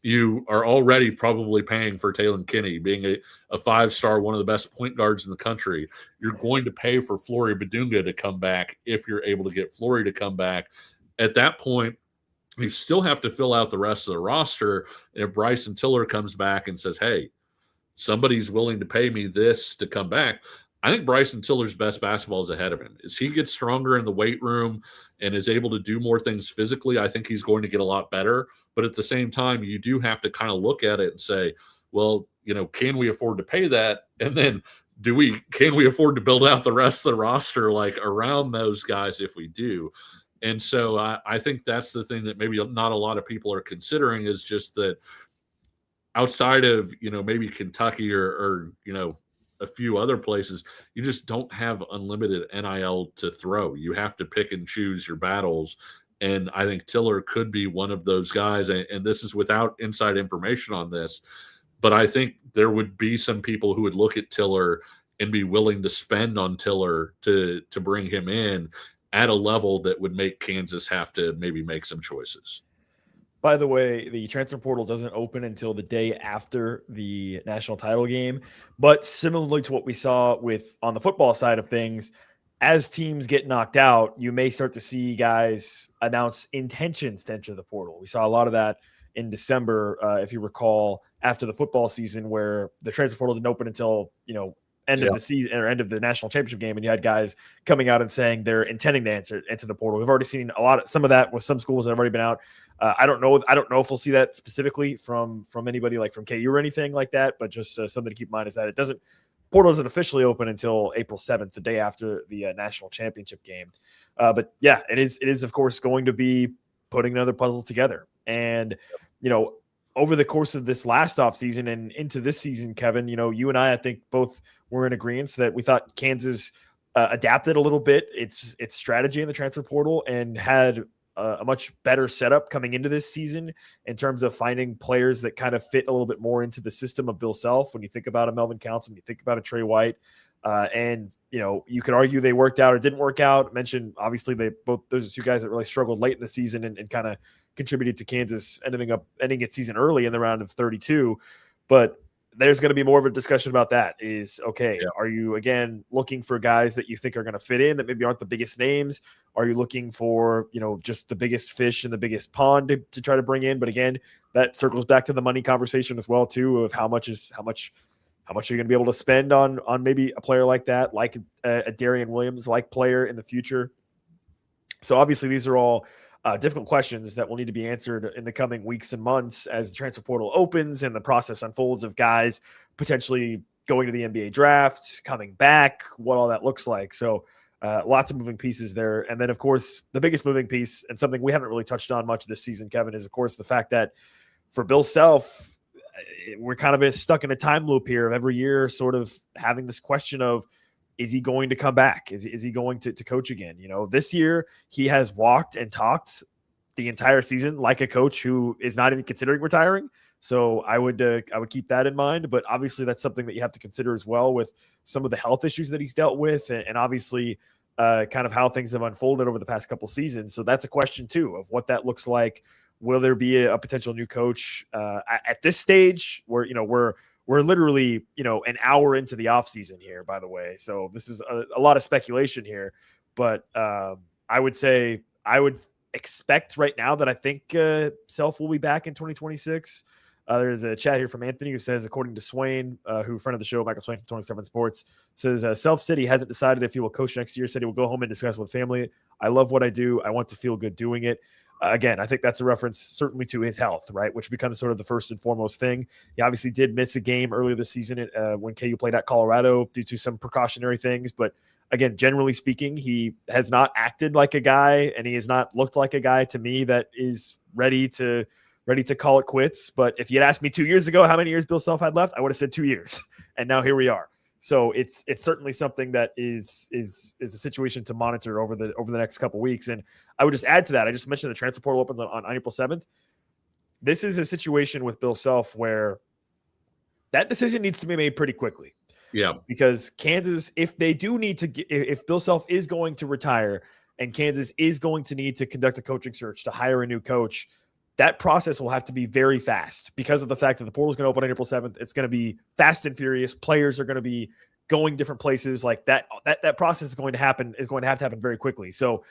You are already probably paying for Talon Kinney, being a 5-star, one of the best point guards in the country. You're going to pay for Flory Badunga to come back if you're able to get Flory to come back. At that point, you still have to fill out the rest of the roster. And if Bryson Tiller comes back and says, hey, somebody's willing to pay me this to come back, I think Bryson Tiller's best basketball is ahead of him. As he gets stronger in the weight room and is able to do more things physically, I think he's going to get a lot better. But at the same time, you do have to kind of look at it and say, well, can we afford to pay that? And then can we afford to build out the rest of the roster like around those guys if we do? And so I think that's the thing that maybe not a lot of people are considering is just that outside of, maybe Kentucky or a few other places, you just don't have unlimited NIL to throw. You have to pick and choose your battles. And I think Tiller could be one of those guys. And this is without inside information on this, but I think there would be some people who would look at Tiller and be willing to spend on Tiller to bring him in at a level that would make Kansas have to maybe make some choices. By the way, the transfer portal doesn't open until the day after the national title game. But similarly to what we saw on the football side of things, as teams get knocked out, you may start to see guys announce intentions to enter the portal. We saw a lot of that in December, if you recall, after the football season, where the transfer portal didn't open until, end of the season or end of the national championship game, and you had guys coming out and saying they're intending to enter the portal. We've already seen some of that with some schools that have already been out. I don't know if we'll see that specifically from anybody like from KU or anything like that, but just something to keep in mind is that portal doesn't officially open until April 7th, the day after the national championship game. But yeah, it is of course going to be putting another puzzle together. And, over the course of this last offseason and into this season, Kevin, you and I think both were in agreement that we thought Kansas adapted a little bit its strategy in the transfer portal and had a much better setup coming into this season in terms of finding players that kind of fit a little bit more into the system of Bill Self. When you think about a Melvin Council, you think about a Trey White, and you could argue they worked out or didn't work out. Mentioned obviously those are two guys that really struggled late in the season and kind of contributed to Kansas ending its season early in the round of 32. But there's going to be more of a discussion about that Are you again looking for guys that you think are going to fit in that maybe aren't the biggest names? Are you looking for, just the biggest fish in the biggest pond to try to bring in? But again, that circles back to the money conversation as well too, of how much are you going to be able to spend on maybe a player like that, like a Darian Williams like player in the future. So obviously these are all difficult questions that will need to be answered in the coming weeks and months as the transfer portal opens and the process unfolds of guys potentially going to the NBA draft, coming back, what all that looks like. So lots of moving pieces there. And then, of course, the biggest moving piece and something we haven't really touched on much this season, Kevin, is, of course, the fact that for Bill Self, we're kind of stuck in a time loop here of every year sort of having this question of, is he going to come back? Is he going to coach again? This year he has walked and talked the entire season like a coach who is not even considering retiring. So I would keep that in mind. But obviously that's something that you have to consider as well with some of the health issues that he's dealt with, and obviously kind of how things have unfolded over the past couple seasons. So that's a question too of what that looks like. Will there be a potential new coach at this stage where, we're literally, an hour into the offseason here, by the way. So this is a lot of speculation here, but I would say I would expect right now that I think Self will be back in 2026. There's a chat here from Anthony who says, according to Swain, who friend of the show, Michael Swain from 27 Sports, says Self City hasn't decided if he will coach next year. Said he will go home and discuss with family. I love what I do. I want to feel good doing it. Again, I think that's a reference certainly to his health, right? Which becomes sort of the first and foremost thing. He obviously did miss a game earlier this season when KU played at Colorado due to some precautionary things. But again, generally speaking, he has not acted like a guy, and he has not looked like a guy to me that is ready to call it quits. But if you had asked me 2 years ago how many years Bill Self had left, I would have said 2 years. And now here we are. So it's certainly something that is a situation to monitor over the next couple of weeks. And I would just add to that, I just mentioned the transfer portal opens on April 7th. This is a situation with Bill Self where that decision needs to be made pretty quickly. Yeah. Because Kansas, if Bill Self is going to retire and Kansas is going to need to conduct a coaching search to hire a new coach, that process will have to be very fast because of the fact that the portal is going to open on April 7th. It's going to be fast and furious. Players are going to be going different places. Like that process is going to have to happen very quickly. So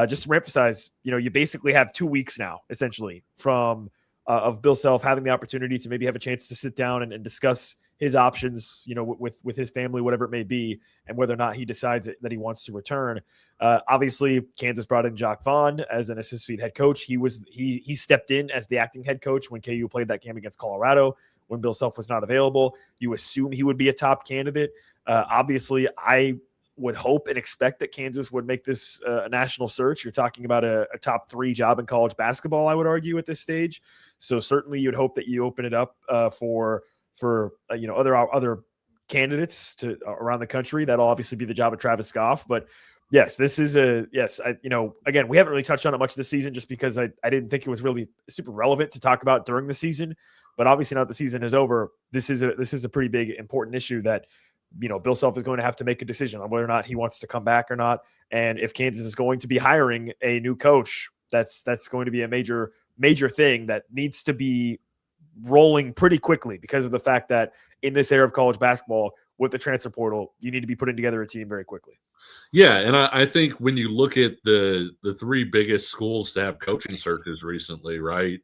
just to emphasize, you basically have 2 weeks now, essentially, from of Bill Self having the opportunity to maybe have a chance to sit down and discuss his options, with his family, whatever it may be, and whether or not he decides that he wants to return. Obviously, Kansas brought in Jacques Vaughn as an assistant head coach. He stepped in as the acting head coach when KU played that game against Colorado when Bill Self was not available. You assume he would be a top candidate. Obviously, I would hope and expect that Kansas would make this a national search. You're talking about a top 3 job in college basketball, I would argue, at this stage. So certainly you'd hope that you open it up for other candidates to around the country. That'll obviously be the job of Travis Goff. But yes, this is again, we haven't really touched on it much this season just because I didn't think it was really super relevant to talk about during the season. But obviously now that the season is over, this is a pretty big, important issue that, Bill Self is going to have to make a decision on whether or not he wants to come back or not. And if Kansas is going to be hiring a new coach, that's going to be a major, major thing that needs to be rolling pretty quickly because of the fact that in this era of college basketball with the transfer portal, you need to be putting together a team very quickly. Yeah, and I think when you look at the 3 biggest schools to have coaching searches recently, right?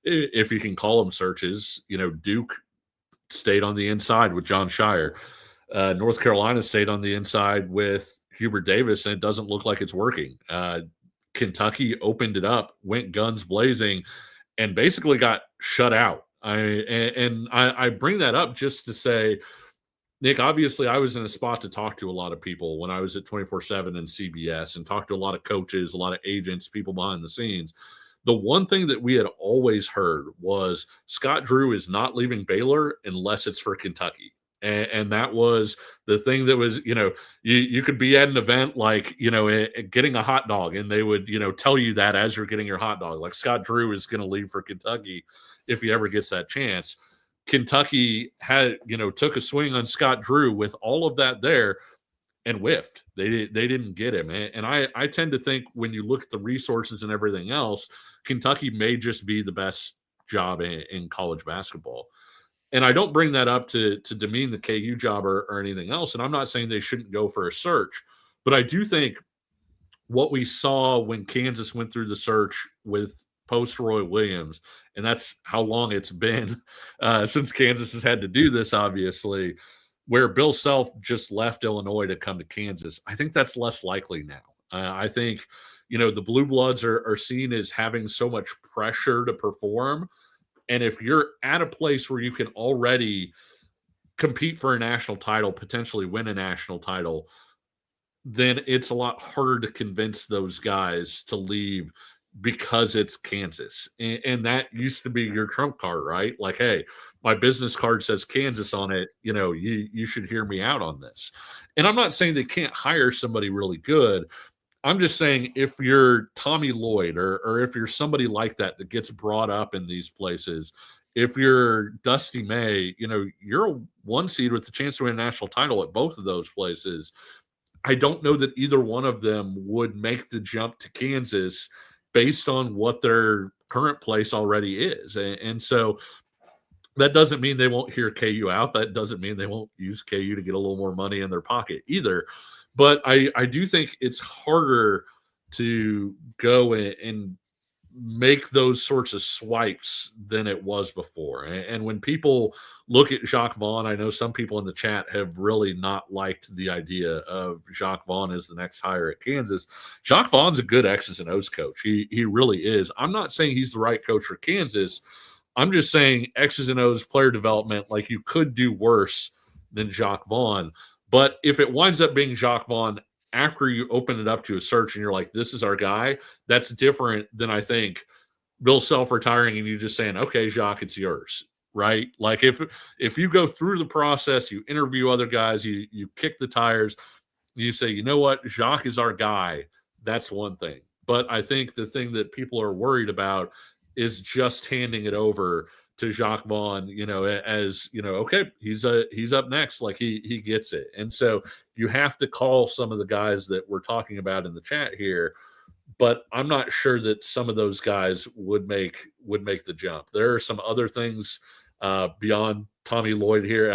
If you can call them searches, Duke stayed on the inside with John Shire. North Carolina stayed on the inside with Hubert Davis, and it doesn't look like it's working. Kentucky opened it up, went guns blazing, and basically got shut out. I bring that up just to say, Nick, obviously I was in a spot to talk to a lot of people when I was at 24/7 and CBS and talked to a lot of coaches, a lot of agents, people behind the scenes. The one thing that we had always heard was Scott Drew is not leaving Baylor unless it's for Kentucky. And that was the thing that was, you could be at an event like, getting a hot dog, and they would, tell you that as you're getting your hot dog, like Scott Drew is going to leave for Kentucky if he ever gets that chance. Kentucky took a swing on Scott Drew with all of that there and whiffed. They didn't get him. And I tend to think when you look at the resources and everything else, Kentucky may just be the best job in college basketball. And I don't bring that up to demean the KU job or anything else. And I'm not saying they shouldn't go for a search, but I do think what we saw when Kansas went through the search with post Roy Williams, and that's how long it's been since Kansas has had to do this, obviously, where Bill Self just left Illinois to come to Kansas. I think that's less likely now. I think, the Blue Bloods are seen as having so much pressure to perform. And if you're at a place where you can already compete for a national title, potentially win a national title, then it's a lot harder to convince those guys to leave because it's Kansas. And that used to be your trump card, right? Like, hey, my business card says Kansas on it. You should hear me out on this. And I'm not saying they can't hire somebody really good. I'm just saying if you're Tommy Lloyd or if you're somebody like that gets brought up in these places, if you're Dusty May, you're a 1 seed with the chance to win a national title at both of those places. I don't know that either one of them would make the jump to Kansas based on what their current place already is. And so that doesn't mean they won't hear KU out. That doesn't mean they won't use KU to get a little more money in their pocket either. But I do think it's harder to go and make those sorts of swipes than it was before. And when people look at Jacques Vaughn, I know some people in the chat have really not liked the idea of Jacques Vaughn as the next hire at Kansas. Jacques Vaughn's a good X's and O's coach. He really is. I'm not saying he's the right coach for Kansas. I'm just saying X's and O's player development, like you could do worse than Jacques Vaughn. But if it winds up being Jacques Vaughn after you open it up to a search and you're like, this is our guy, that's different than I think Bill Self retiring and you just saying, okay, Jacques, it's yours, right? Like if you go through the process, you interview other guys, you kick the tires, you say, you know what, Jacques is our guy, that's one thing. But I think the thing that people are worried about is just handing it over to Jacques Vaughn, okay, he's up next, like he gets it. And so you have to call some of the guys that we're talking about in the chat here, but I'm not sure that some of those guys would make the jump. There are some other things beyond Tommy Lloyd here.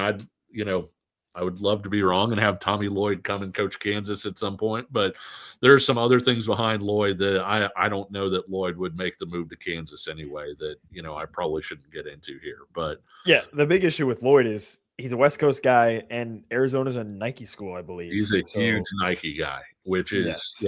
I would love to be wrong and have Tommy Lloyd come and coach Kansas at some point, but there are some other things behind Lloyd that I don't know that Lloyd would make the move to Kansas anyway that, I probably shouldn't get into here. But yeah, the big issue with Lloyd is he's a West Coast guy and Arizona's a Nike school, I believe. He's a huge Nike guy, which is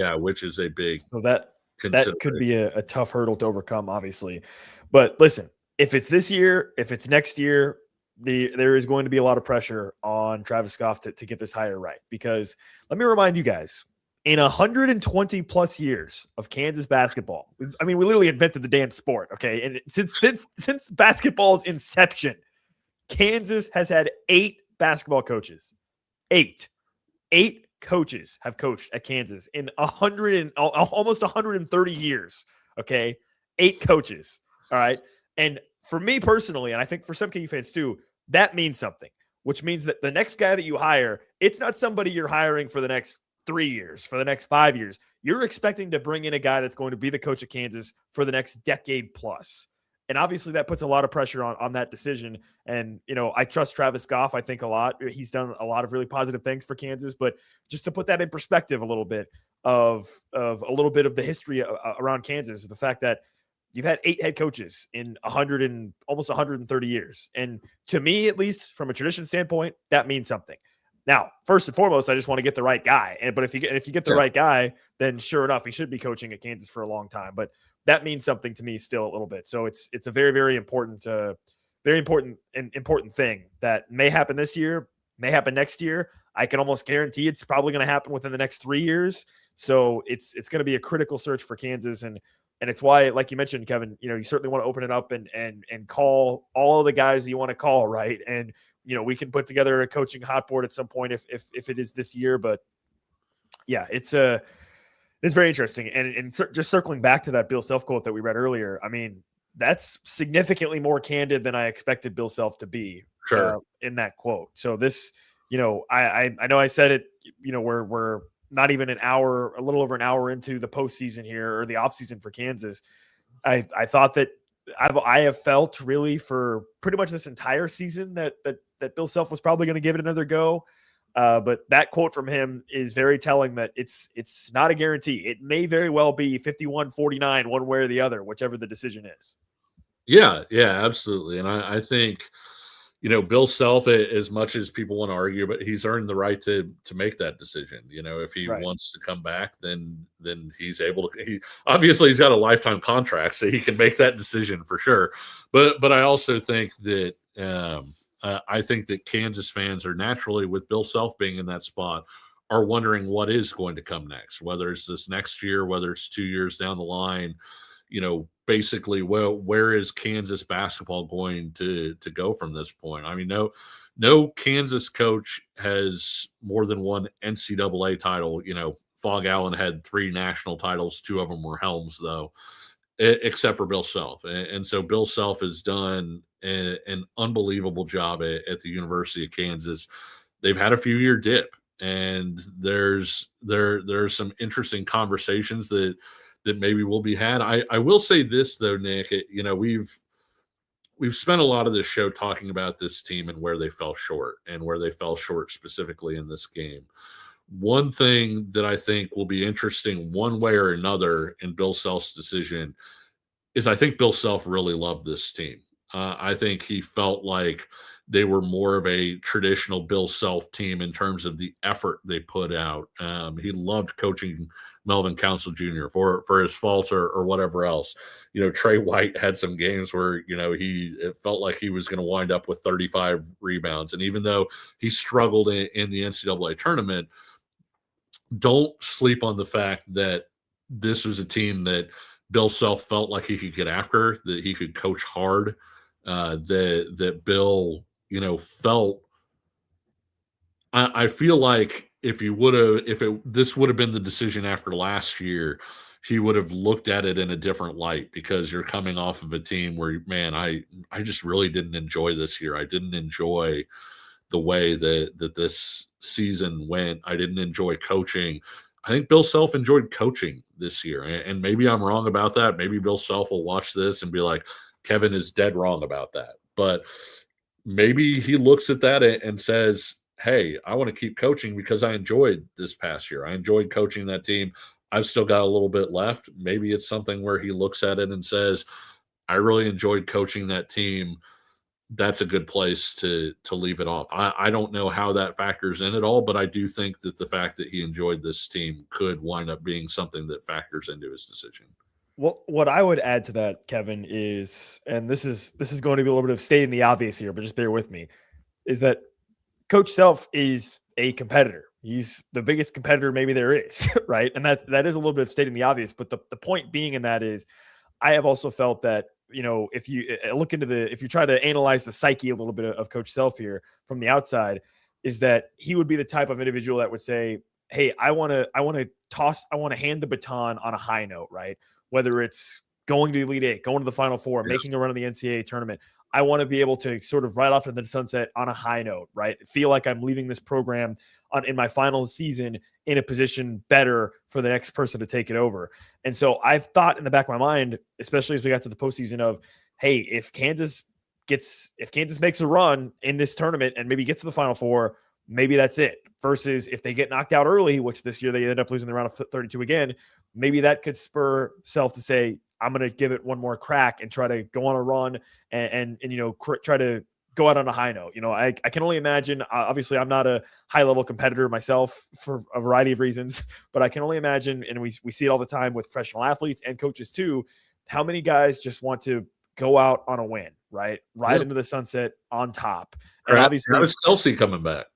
a big, so that could be a tough hurdle to overcome, obviously. But listen, if it's this year, if it's next year, there is going to be a lot of pressure on Travis Goff to get this hire right, because let me remind you guys, in 120 plus years of Kansas basketball, I mean, we literally invented the damn sport. Okay. And since basketball's inception, Kansas has had 8 basketball coaches. 8 coaches have coached at Kansas in almost 130 years. Okay. 8 coaches. All right. And for me personally, and I think for some KU fans too, that means something, which means that the next guy that you hire, it's not somebody you're hiring for the next 3 years, for the next 5 years. You're expecting to bring in a guy that's going to be the coach of Kansas for the next decade plus. And obviously that puts a lot of pressure on that decision. And, I trust Travis Goff, I think, a lot. He's done a lot of really positive things for Kansas, but just to put that in perspective a little bit of a little bit of the history around Kansas is the fact that you've had 8 head coaches in almost 130 years. And to me, at least from a tradition standpoint, that means something. Now, first and foremost, I just want to get the right guy. But if you get the right guy, then sure enough, he should be coaching at Kansas for a long time. But that means something to me still a little bit. So it's a very, very important thing that may happen this year, may happen next year. I can almost guarantee it's probably going to happen within the next 3 years. So it's going to be a critical search for Kansas. And it's why, like you mentioned, Kevin, you certainly want to open it up and call all of the guys you want to call, right? And, we can put together a coaching hot board at some point if it is this year. But yeah, it's very interesting. And just circling back to that Bill Self quote that we read earlier, I mean, that's significantly more candid than I expected Bill Self to be in that quote. So this, I know I said it, we're not even a little over an hour into the postseason here, or the offseason for Kansas. I thought that I have felt really for pretty much this entire season that Bill Self was probably going to give it another go. But that quote from him is very telling that it's not a guarantee. It may very well be 51-49, one way or the other, whichever the decision is. Yeah, absolutely. And I think, Bill Self, as much as people want to argue, but he's earned the right to make that decision. If he wants to come back, then he's able to. Obviously he's got a lifetime contract, so he can make that decision for sure. But I also think that I think that Kansas fans are naturally, with Bill Self being in that spot, are wondering what is going to come next, whether it's this next year, whether it's 2 years down the line. basically, well, where is Kansas basketball going to go from this point? I mean, no Kansas coach has more than one NCAA title. Fog Allen had 3 national titles. 2 of them were Helms, though, except for Bill Self. And so Bill Self has done an unbelievable job at the University of Kansas. They've had a few-year dip, and there's some interesting conversations that maybe will be had. I will say this, though, Nick, we've spent a lot of this show talking about this team and where they fell short, and where they fell short specifically in this game. One thing that I think will be interesting one way or another in Bill Self's decision is I think Bill Self really loved this team. I think he felt like they were more of a traditional Bill Self team in terms of the effort they put out. He loved coaching Melvin Council Jr. for his faults or whatever else. Trey White had some games where, it felt like he was going to wind up with 35 rebounds. And even though he struggled in the NCAA tournament, don't sleep on the fact that this was a team that Bill Self felt like he could get after, that he could coach hard, that Bill, felt. I feel like if this would have been the decision after last year, he would have looked at it in a different light, because you're coming off of a team where, man, I just really didn't enjoy this year. I didn't enjoy the way that this season went. I didn't enjoy coaching. I think Bill Self enjoyed coaching this year, and maybe I'm wrong about that. Maybe Bill Self will watch this and be like, Kevin is dead wrong about that. But maybe he looks at that and says, hey, I want to keep coaching because I enjoyed this past year. I enjoyed coaching that team. I've still got a little bit left. Maybe it's something where he looks at it and says, I really enjoyed coaching that team. That's a good place to leave it off. I don't know how that factors in at all, but I do think that the fact that he enjoyed this team could wind up being something that factors into his decision. Well, what I would add to that, Kevin, is, and this is going to be a little bit of stating the obvious here, but just bear with me, is that Coach Self is a competitor. He's the biggest competitor maybe there is, right? And that is a little bit of stating the obvious, but the point being in that is, I have also felt that, if you look into if you try to analyze the psyche a little bit of Coach Self here from the outside, is that he would be the type of individual that would say, hey, I want to hand the baton on a high note, right? Whether it's going to the Elite Eight, going to the Final Four, making a run in the NCAA tournament. I want to be able to sort of ride off into the sunset on a high note, right? Feel like I'm leaving this program in my final season in a position better for the next person to take it over. And so I've thought in the back of my mind, especially as we got to the postseason, of, hey, if Kansas makes a run in this tournament and maybe gets to the Final Four, maybe that's it. Versus if they get knocked out early, which this year they end up losing the round of 32 again, maybe that could spur Self to say, I'm going to give it one more crack and try to go on a run and try to go out on a high note. I can only imagine, obviously I'm not a high level competitor myself for a variety of reasons, but I can only imagine, and we see it all the time with professional athletes and coaches too, how many guys just want to go out on a win, right? Ride into the sunset on top. And obviously Travis Kelce coming back.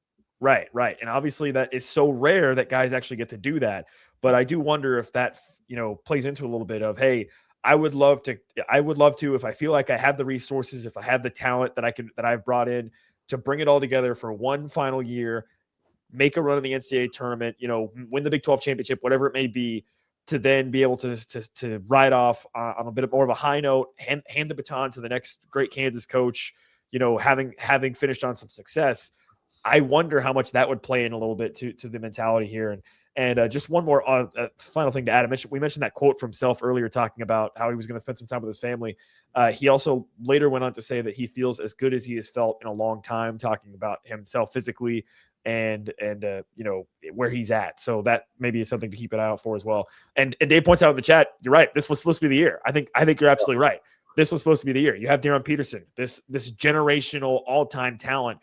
Right. And obviously that is so rare that guys actually get to do that. But I do wonder if that, plays into a little bit of, hey, I would love to, if I feel like I have the resources, if I have the talent that I've brought in to bring it all together for one final year, make a run in the NCAA tournament, win the Big 12 championship, whatever it may be, to then be able to ride off on a bit more of a high note, hand the baton to the next great Kansas coach, having finished on some success. I wonder how much that would play in a little bit to the mentality here. And just one more final thing to add. We mentioned that quote from Self earlier, talking about how he was going to spend some time with his family. He also later went on to say that he feels as good as he has felt in a long time, talking about himself physically and where he's at. So that maybe is something to keep an eye out for as well. And Dave points out in the chat, you're right. This was supposed to be the year. I think you're absolutely right. This was supposed to be the year. You have Darren Peterson, this generational all-time talent.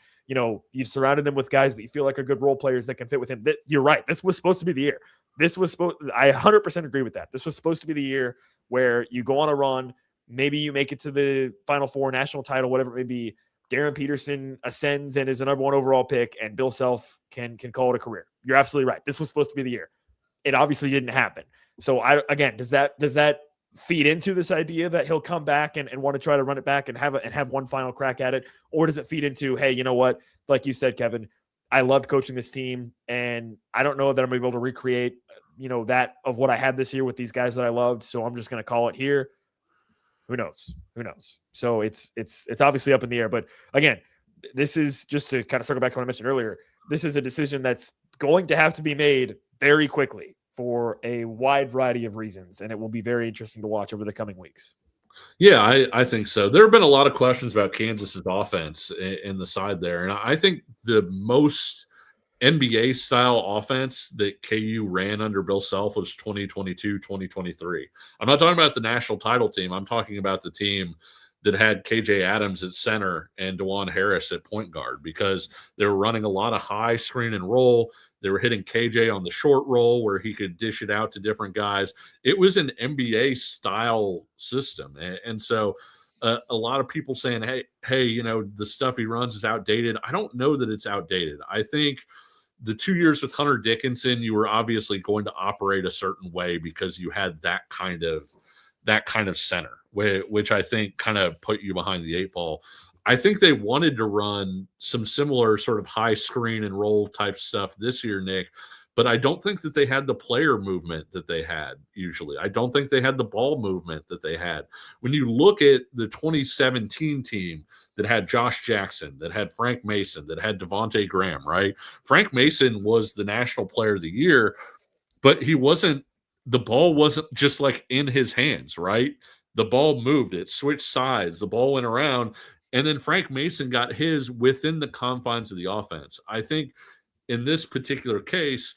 You've surrounded him with guys that you feel like are good role players that can fit with him. You're right. This was supposed to be the year. I 100% agree with that. This was supposed to be the year where you go on a run. Maybe you make it to the Final Four, national title, whatever it may be. Darren Peterson ascends and is the number one overall pick, and Bill Self can call it a career. You're absolutely right. This was supposed to be the year. It obviously didn't happen. So does that feed into this idea that he'll come back and want to try to run it back and have one final crack at it? Or does it feed into, hey, you know what? Like you said, Kevin, I loved coaching this team, and I don't know that I'm able to recreate, that of what I had this year with these guys that I loved. So I'm just going to call it here. Who knows? So it's obviously up in the air. But again, this is just to kind of circle back to what I mentioned earlier. This is a decision that's going to have to be made very quickly for a wide variety of reasons, and it will be very interesting to watch over the coming weeks. Yeah, I think so. There have been a lot of questions about Kansas's offense in the side there, and I think the most NBA style offense that KU ran under Bill Self was 2022, 2023. I'm not talking about the national title team. I'm talking about the team that had KJ Adams at center and DeJuan Harris at point guard, because they were running a lot of high screen and roll. They were hitting KJ on the short roll where he could dish it out to different guys. It was an NBA style system. And so a lot of people saying, hey, the stuff he runs is outdated. I don't know that it's outdated. I think the 2 years with Hunter Dickinson, you were obviously going to operate a certain way because you had that kind of center, which I think kind of put you behind the eight ball. I think they wanted to run some similar sort of high screen and roll type stuff this year, Nick, but I don't think that they had the player movement that they had usually. I don't think they had the ball movement that they had. When you look at the 2017 team that had Josh Jackson, that had Frank Mason, that had Devontae Graham, right? Frank Mason was the National Player of the Year, but the ball wasn't just like in his hands, right? The ball moved, it switched sides, the ball went around, and then Frank Mason got his within the confines of the offense. I think in this particular case,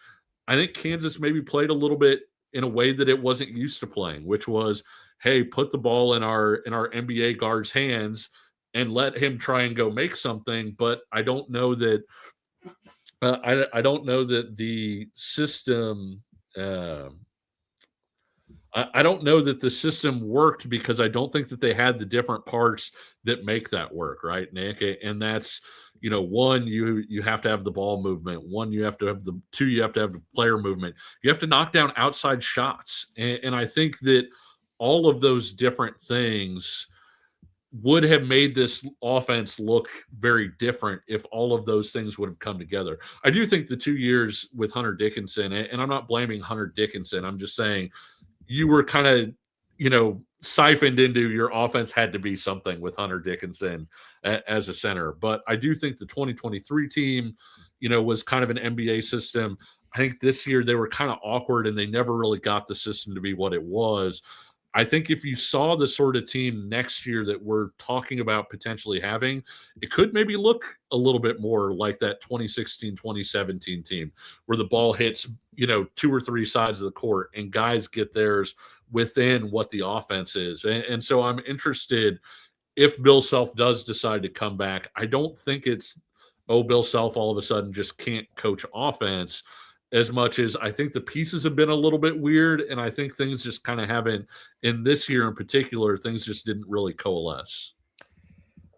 I think Kansas maybe played a little bit in a way that it wasn't used to playing, which was, hey, put the ball in our NBA guard's hands and let him try and go make something. But I don't know that I don't know that the system I don't know that the system worked, because I don't think that they had the different parts that make that work, right, Nick? And that's, one, you have to have the ball movement. One, you have to have you have to have the player movement. You have to knock down outside shots. And I think that all of those different things would have made this offense look very different if all of those things would have come together. I do think the 2 years with Hunter Dickinson, and I'm not blaming Hunter Dickinson, I'm just saying you were kind of, siphoned into your offense had to be something with Hunter Dickinson as a center. But I do think the 2023 team, was kind of an NBA system. I think this year they were kind of awkward and they never really got the system to be what it was. I think if you saw the sort of team next year that we're talking about potentially having, it could maybe look a little bit more like that 2016, 2017 team where the ball hits, 2 or 3 sides of the court and guys get theirs within what the offense is. And so I'm interested if Bill Self does decide to come back. I don't think it's, Bill Self all of a sudden just can't coach offense, as much as I think the pieces have been a little bit weird. And I think things just kind of haven't, in this year in particular, things just didn't really coalesce.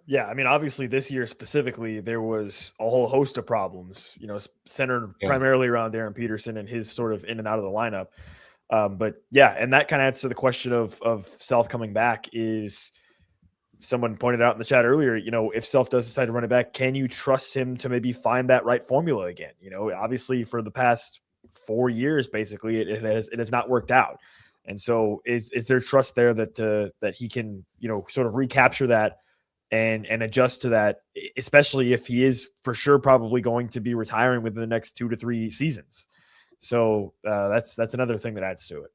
Yeah, I mean, obviously this year specifically, there was a whole host of problems, centered primarily around Darren Peterson and his sort of in and out of the lineup. But yeah, and that kind of adds to the question of Self coming back. Is someone pointed out in the chat earlier, if Self does decide to run it back, can you trust him to maybe find that right formula again? Obviously for the past 4 years, basically it has not worked out. And so is there trust there that he can, sort of recapture that and adjust to that, especially if he is for sure probably going to be retiring within the next 2 to 3 seasons. So that's another thing that adds to it.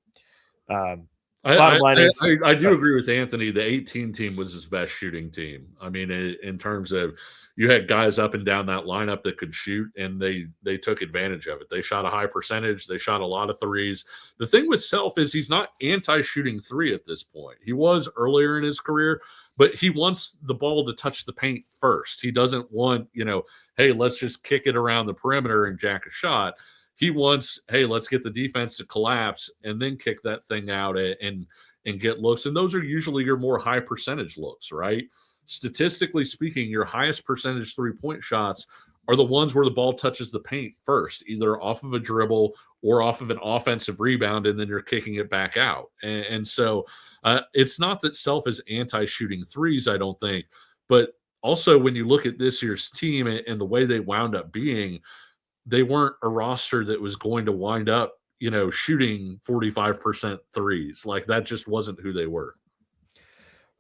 Bottom line is, I do agree with Anthony. The 18 team was his best shooting team. I mean, in terms of you had guys up and down that lineup that could shoot, and they took advantage of it. They shot a high percentage. They shot a lot of threes. The thing with Self is he's not anti-shooting three at this point. He was earlier in his career, but he wants the ball to touch the paint first. He doesn't want, hey, let's just kick it around the perimeter and jack a shot. He wants, hey, let's get the defense to collapse and then kick that thing out and get looks. And those are usually your more high percentage looks, right? Statistically speaking, your highest percentage 3-point shots are the ones where the ball touches the paint first, either off of a dribble or off of an offensive rebound, and then you're kicking it back out. And so it's not that Self is anti-shooting threes, I don't think, but also when you look at this year's team and the way they wound up being, they weren't a roster that was going to wind up, shooting 45% threes. Like that just wasn't who they were.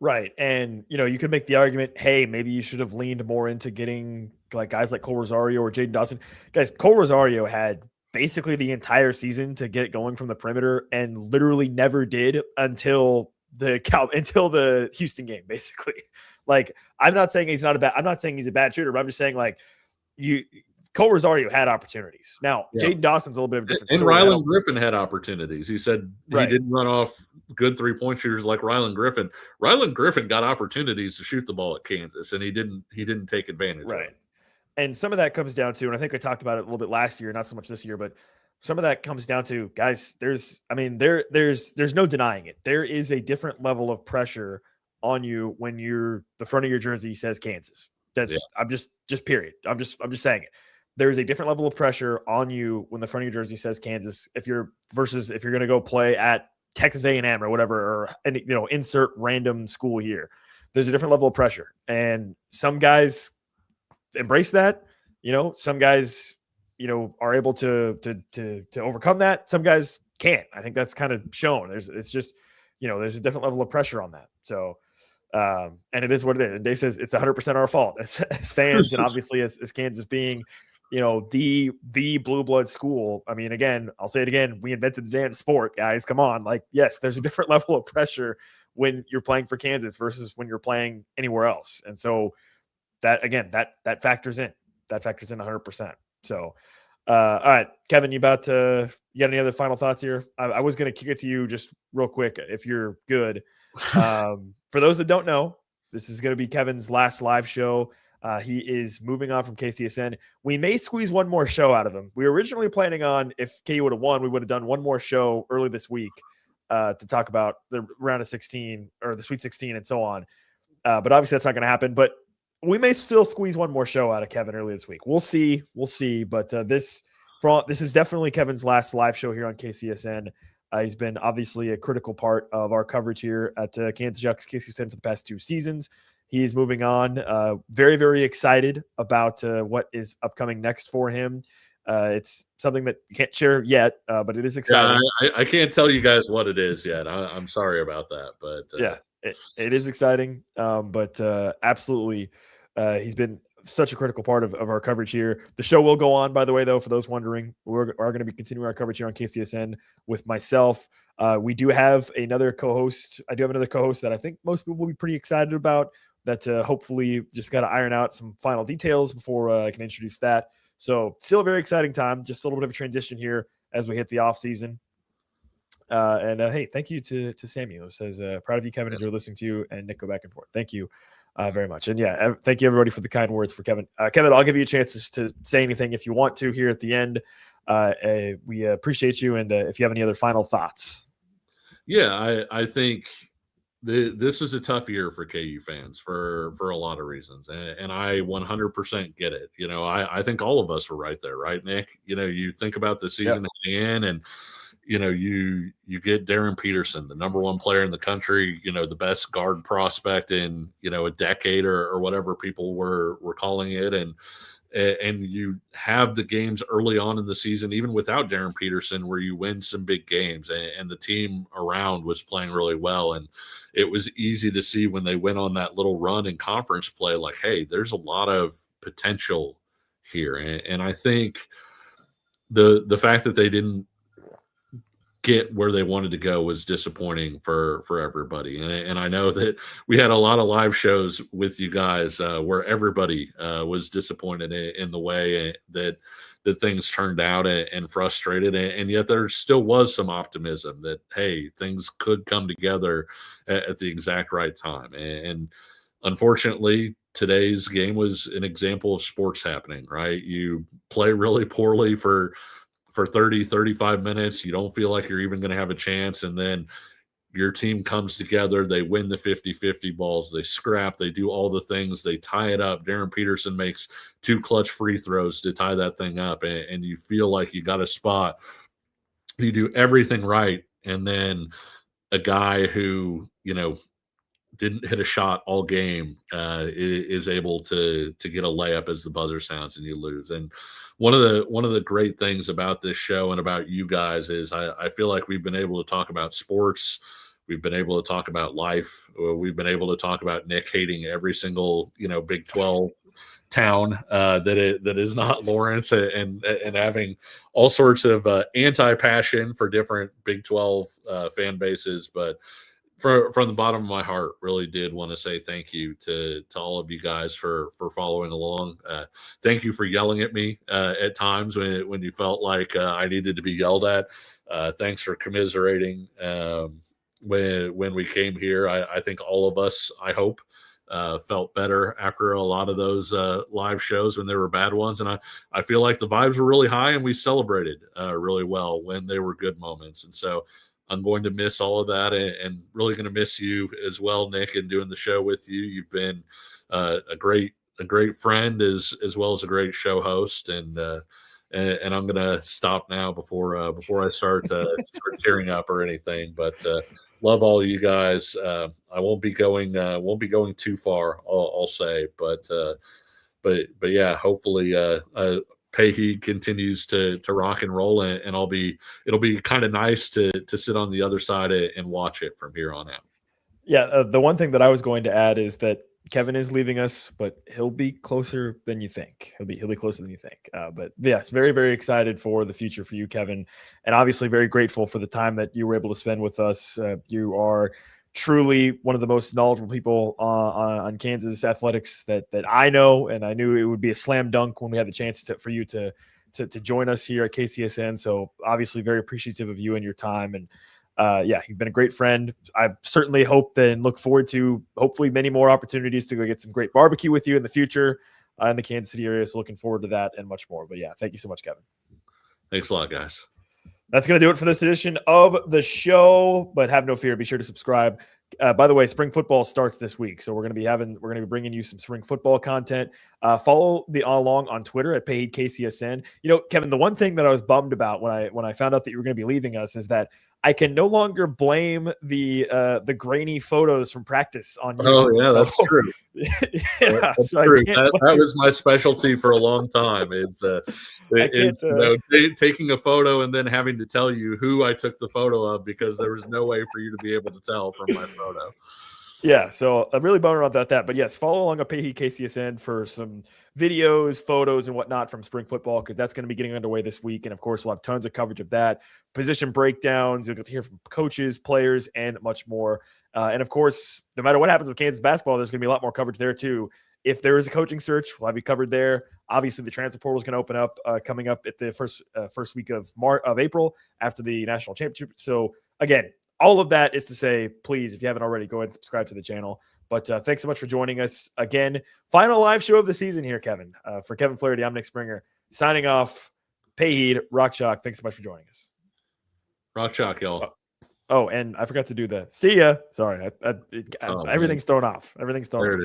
Right. And, you could make the argument, hey, maybe you should have leaned more into getting like guys like Cole Rosario or Jaden Dawson. Guys, Cole Rosario had basically the entire season to get going from the perimeter and literally never did until the Houston game, basically. Like, I'm not saying he's a bad shooter, but I'm just saying like Cole Rosario had opportunities. Now, Jaden Dawson's a little bit of a different story. And Rylan Griffin had opportunities. He said he didn't run off good three-point shooters like Rylan Griffin. Rylan Griffin got opportunities to shoot the ball at Kansas, and he didn't take advantage of it. And some of that comes down to, and I think I talked about it a little bit last year, not so much this year, but some of that comes down to, guys, there's no denying it. There is a different level of pressure on you when the front of your jersey says Kansas. I'm just period. I'm just saying it. There's a different level of pressure on you when the front of your jersey says Kansas if you're going to go play at Texas A&M or whatever, or insert random school here. There's a different level of pressure, and some guys embrace that. Some guys are able to overcome that. Some guys can't. I think that's kind of shown. There's a different level of pressure on that. So and it is what it is. And Dave says it's 100% our fault as fans, and obviously as Kansas being the blue blood school. I mean, again, I'll say it again. We invented the damn sport, guys. Come on. Like, yes, there's a different level of pressure when you're playing for Kansas versus when you're playing anywhere else. And so that, again, that factors in. That factors in 100%. So, all right, Kevin, you got any other final thoughts here? I was going to kick it to you just real quick, if you're good. For those that don't know, this is going to be Kevin's last live show. He is moving on from KCSN. We may squeeze one more show out of him. We were originally planning on, if KU would have won, we would have done one more show early this week to talk about the round of 16 or the Sweet 16 and so on. But obviously that's not going to happen. But we may still squeeze one more show out of Kevin early this week. We'll see. But this is definitely Kevin's last live show here on KCSN. He's been obviously a critical part of our coverage here at Kansas Jayhawks KCSN for the past 2 seasons. He is moving on. Very, very excited about what is upcoming next for him. It's something that you can't share yet, but it is exciting. Yeah, I can't tell you guys what it is yet. I'm sorry about that, but it is exciting. But absolutely, he's been such a critical part of our coverage here. The show will go on, by the way, though, for those wondering. We are going to be continuing our coverage here on KCSN with myself. We do have another co-host. I do have another co-host that I think most people will be pretty excited about. That hopefully just got to iron out some final details before I can introduce that. So still a very exciting time. Just a little bit of a transition here as we hit the off season. And hey, thank you to Samuel, who says, proud of you, Kevin, enjoy listening to you and Nick go back and forth. Thank you very much. And yeah, thank you everybody for the kind words for Kevin. Kevin, I'll give you a chance to say anything if you want to here at the end. We appreciate you. And if you have any other final thoughts. Yeah, I think this is a tough year for KU fans for a lot of reasons. And I 100% get it. I think all of us were right there, right, Nick? You think about the season at the end and, you get Darren Peterson, the number 1 player in the country, the best guard prospect in, a decade or whatever people were calling it. And you have the games early on in the season, even without Darren Peterson, where you win some big games and the team around was playing really well. And it was easy to see when they went on that little run in conference play, like, hey, there's a lot of potential here. And I think the fact that they didn't get where they wanted to go was disappointing for everybody. And I know that we had a lot of live shows with you guys where everybody was disappointed in the way that things turned out and frustrated. And yet there still was some optimism that, hey, things could come together at the exact right time. And unfortunately, today's game was an example of sports happening, right? You play really poorly for 30, 35 minutes. You don't feel like you're even going to have a chance. And then your team comes together, they win the 50-50 balls, they scrap, they do all the things, they tie it up. Darren Peterson makes 2 clutch free throws to tie that thing up, and you feel like you got a spot. You do everything right, and then a guy who, didn't hit a shot all game is able to get a layup as the buzzer sounds and you lose. And one of the great things about this show and about you guys is I feel like we've been able to talk about sports. We've been able to talk about life. We've been able to talk about Nick hating every single, Big 12 town that is not Lawrence, and having all sorts of anti-passion for different Big 12 fan bases. But from the bottom of my heart, really did want to say thank you to all of you guys for following along. Thank you for yelling at me at times when you felt like I needed to be yelled at. Thanks for commiserating when we came here. I think all of us, I hope, felt better after a lot of those live shows when there were bad ones. And I feel like the vibes were really high and we celebrated really well when they were good moments. And so I'm going to miss all of that, and really going to miss you as well, Nick, and doing the show with you. You've been a great friend as well as a great show host, and I'm going to stop now before I start tearing up or anything. But love all you guys. I won't be going too far, I'll say, but yeah, hopefully Pahey continues to rock and roll, and it'll be kind of nice to sit on the other side and watch it from here on out. Yeah, the one thing that I was going to add is that Kevin is leaving us, but he'll be closer than you think. He'll be closer than you think. But yes, very, very excited for the future for you, Kevin, and obviously very grateful for the time that you were able to spend with us. You are truly one of the most knowledgeable people on Kansas athletics that I know, and I knew it would be a slam dunk when we had the chance for you to join us here at KCSN. So obviously very appreciative of you and your time, and yeah, you've been a great friend. I certainly hope and look forward to hopefully many more opportunities to go get some great barbecue with you in the future in the Kansas City area. So looking forward to that and much more. But yeah, thank you so much, Kevin. Thanks a lot, guys. That's going to do it for this edition of the show, but have no fear. Be sure to subscribe. By the way, spring football starts this week, so we're going to be bringing you some spring football content. Follow along on Twitter at PaidKCSN. Kevin, the one thing that I was bummed about when I found out that you were going to be leaving us is that I can no longer blame the grainy photos from practice on you. Oh yeah, that's true. Yeah, that's true. That was my specialty for a long time. Taking a photo and then having to tell you who I took the photo of, because there was no way for you to be able to tell from my photo. Yeah, so I'm really bummed about that. But yes, follow along at KCSN for some videos, photos, and whatnot from spring football, because that's going to be getting underway this week. And of course, we'll have tons of coverage of that, position breakdowns. You'll get to hear from coaches, players, and much more. And of course, no matter what happens with Kansas basketball, there's going to be a lot more coverage there too. If there is a coaching search, we'll have you covered there. Obviously, the transfer portal is going to open up coming up at the first week of April after the national championship. So again, all of that is to say, please, if you haven't already, go ahead and subscribe to the channel. But thanks so much for joining us again. Final live show of the season here, Kevin. For Kevin Flaherty, I'm Nick Springer. Signing off. Payheed, Rock Chalk. Thanks so much for joining us. Rock Chalk, y'all. Oh, and I forgot to do the see ya. Sorry, everything's thrown off. Everything's thrown off.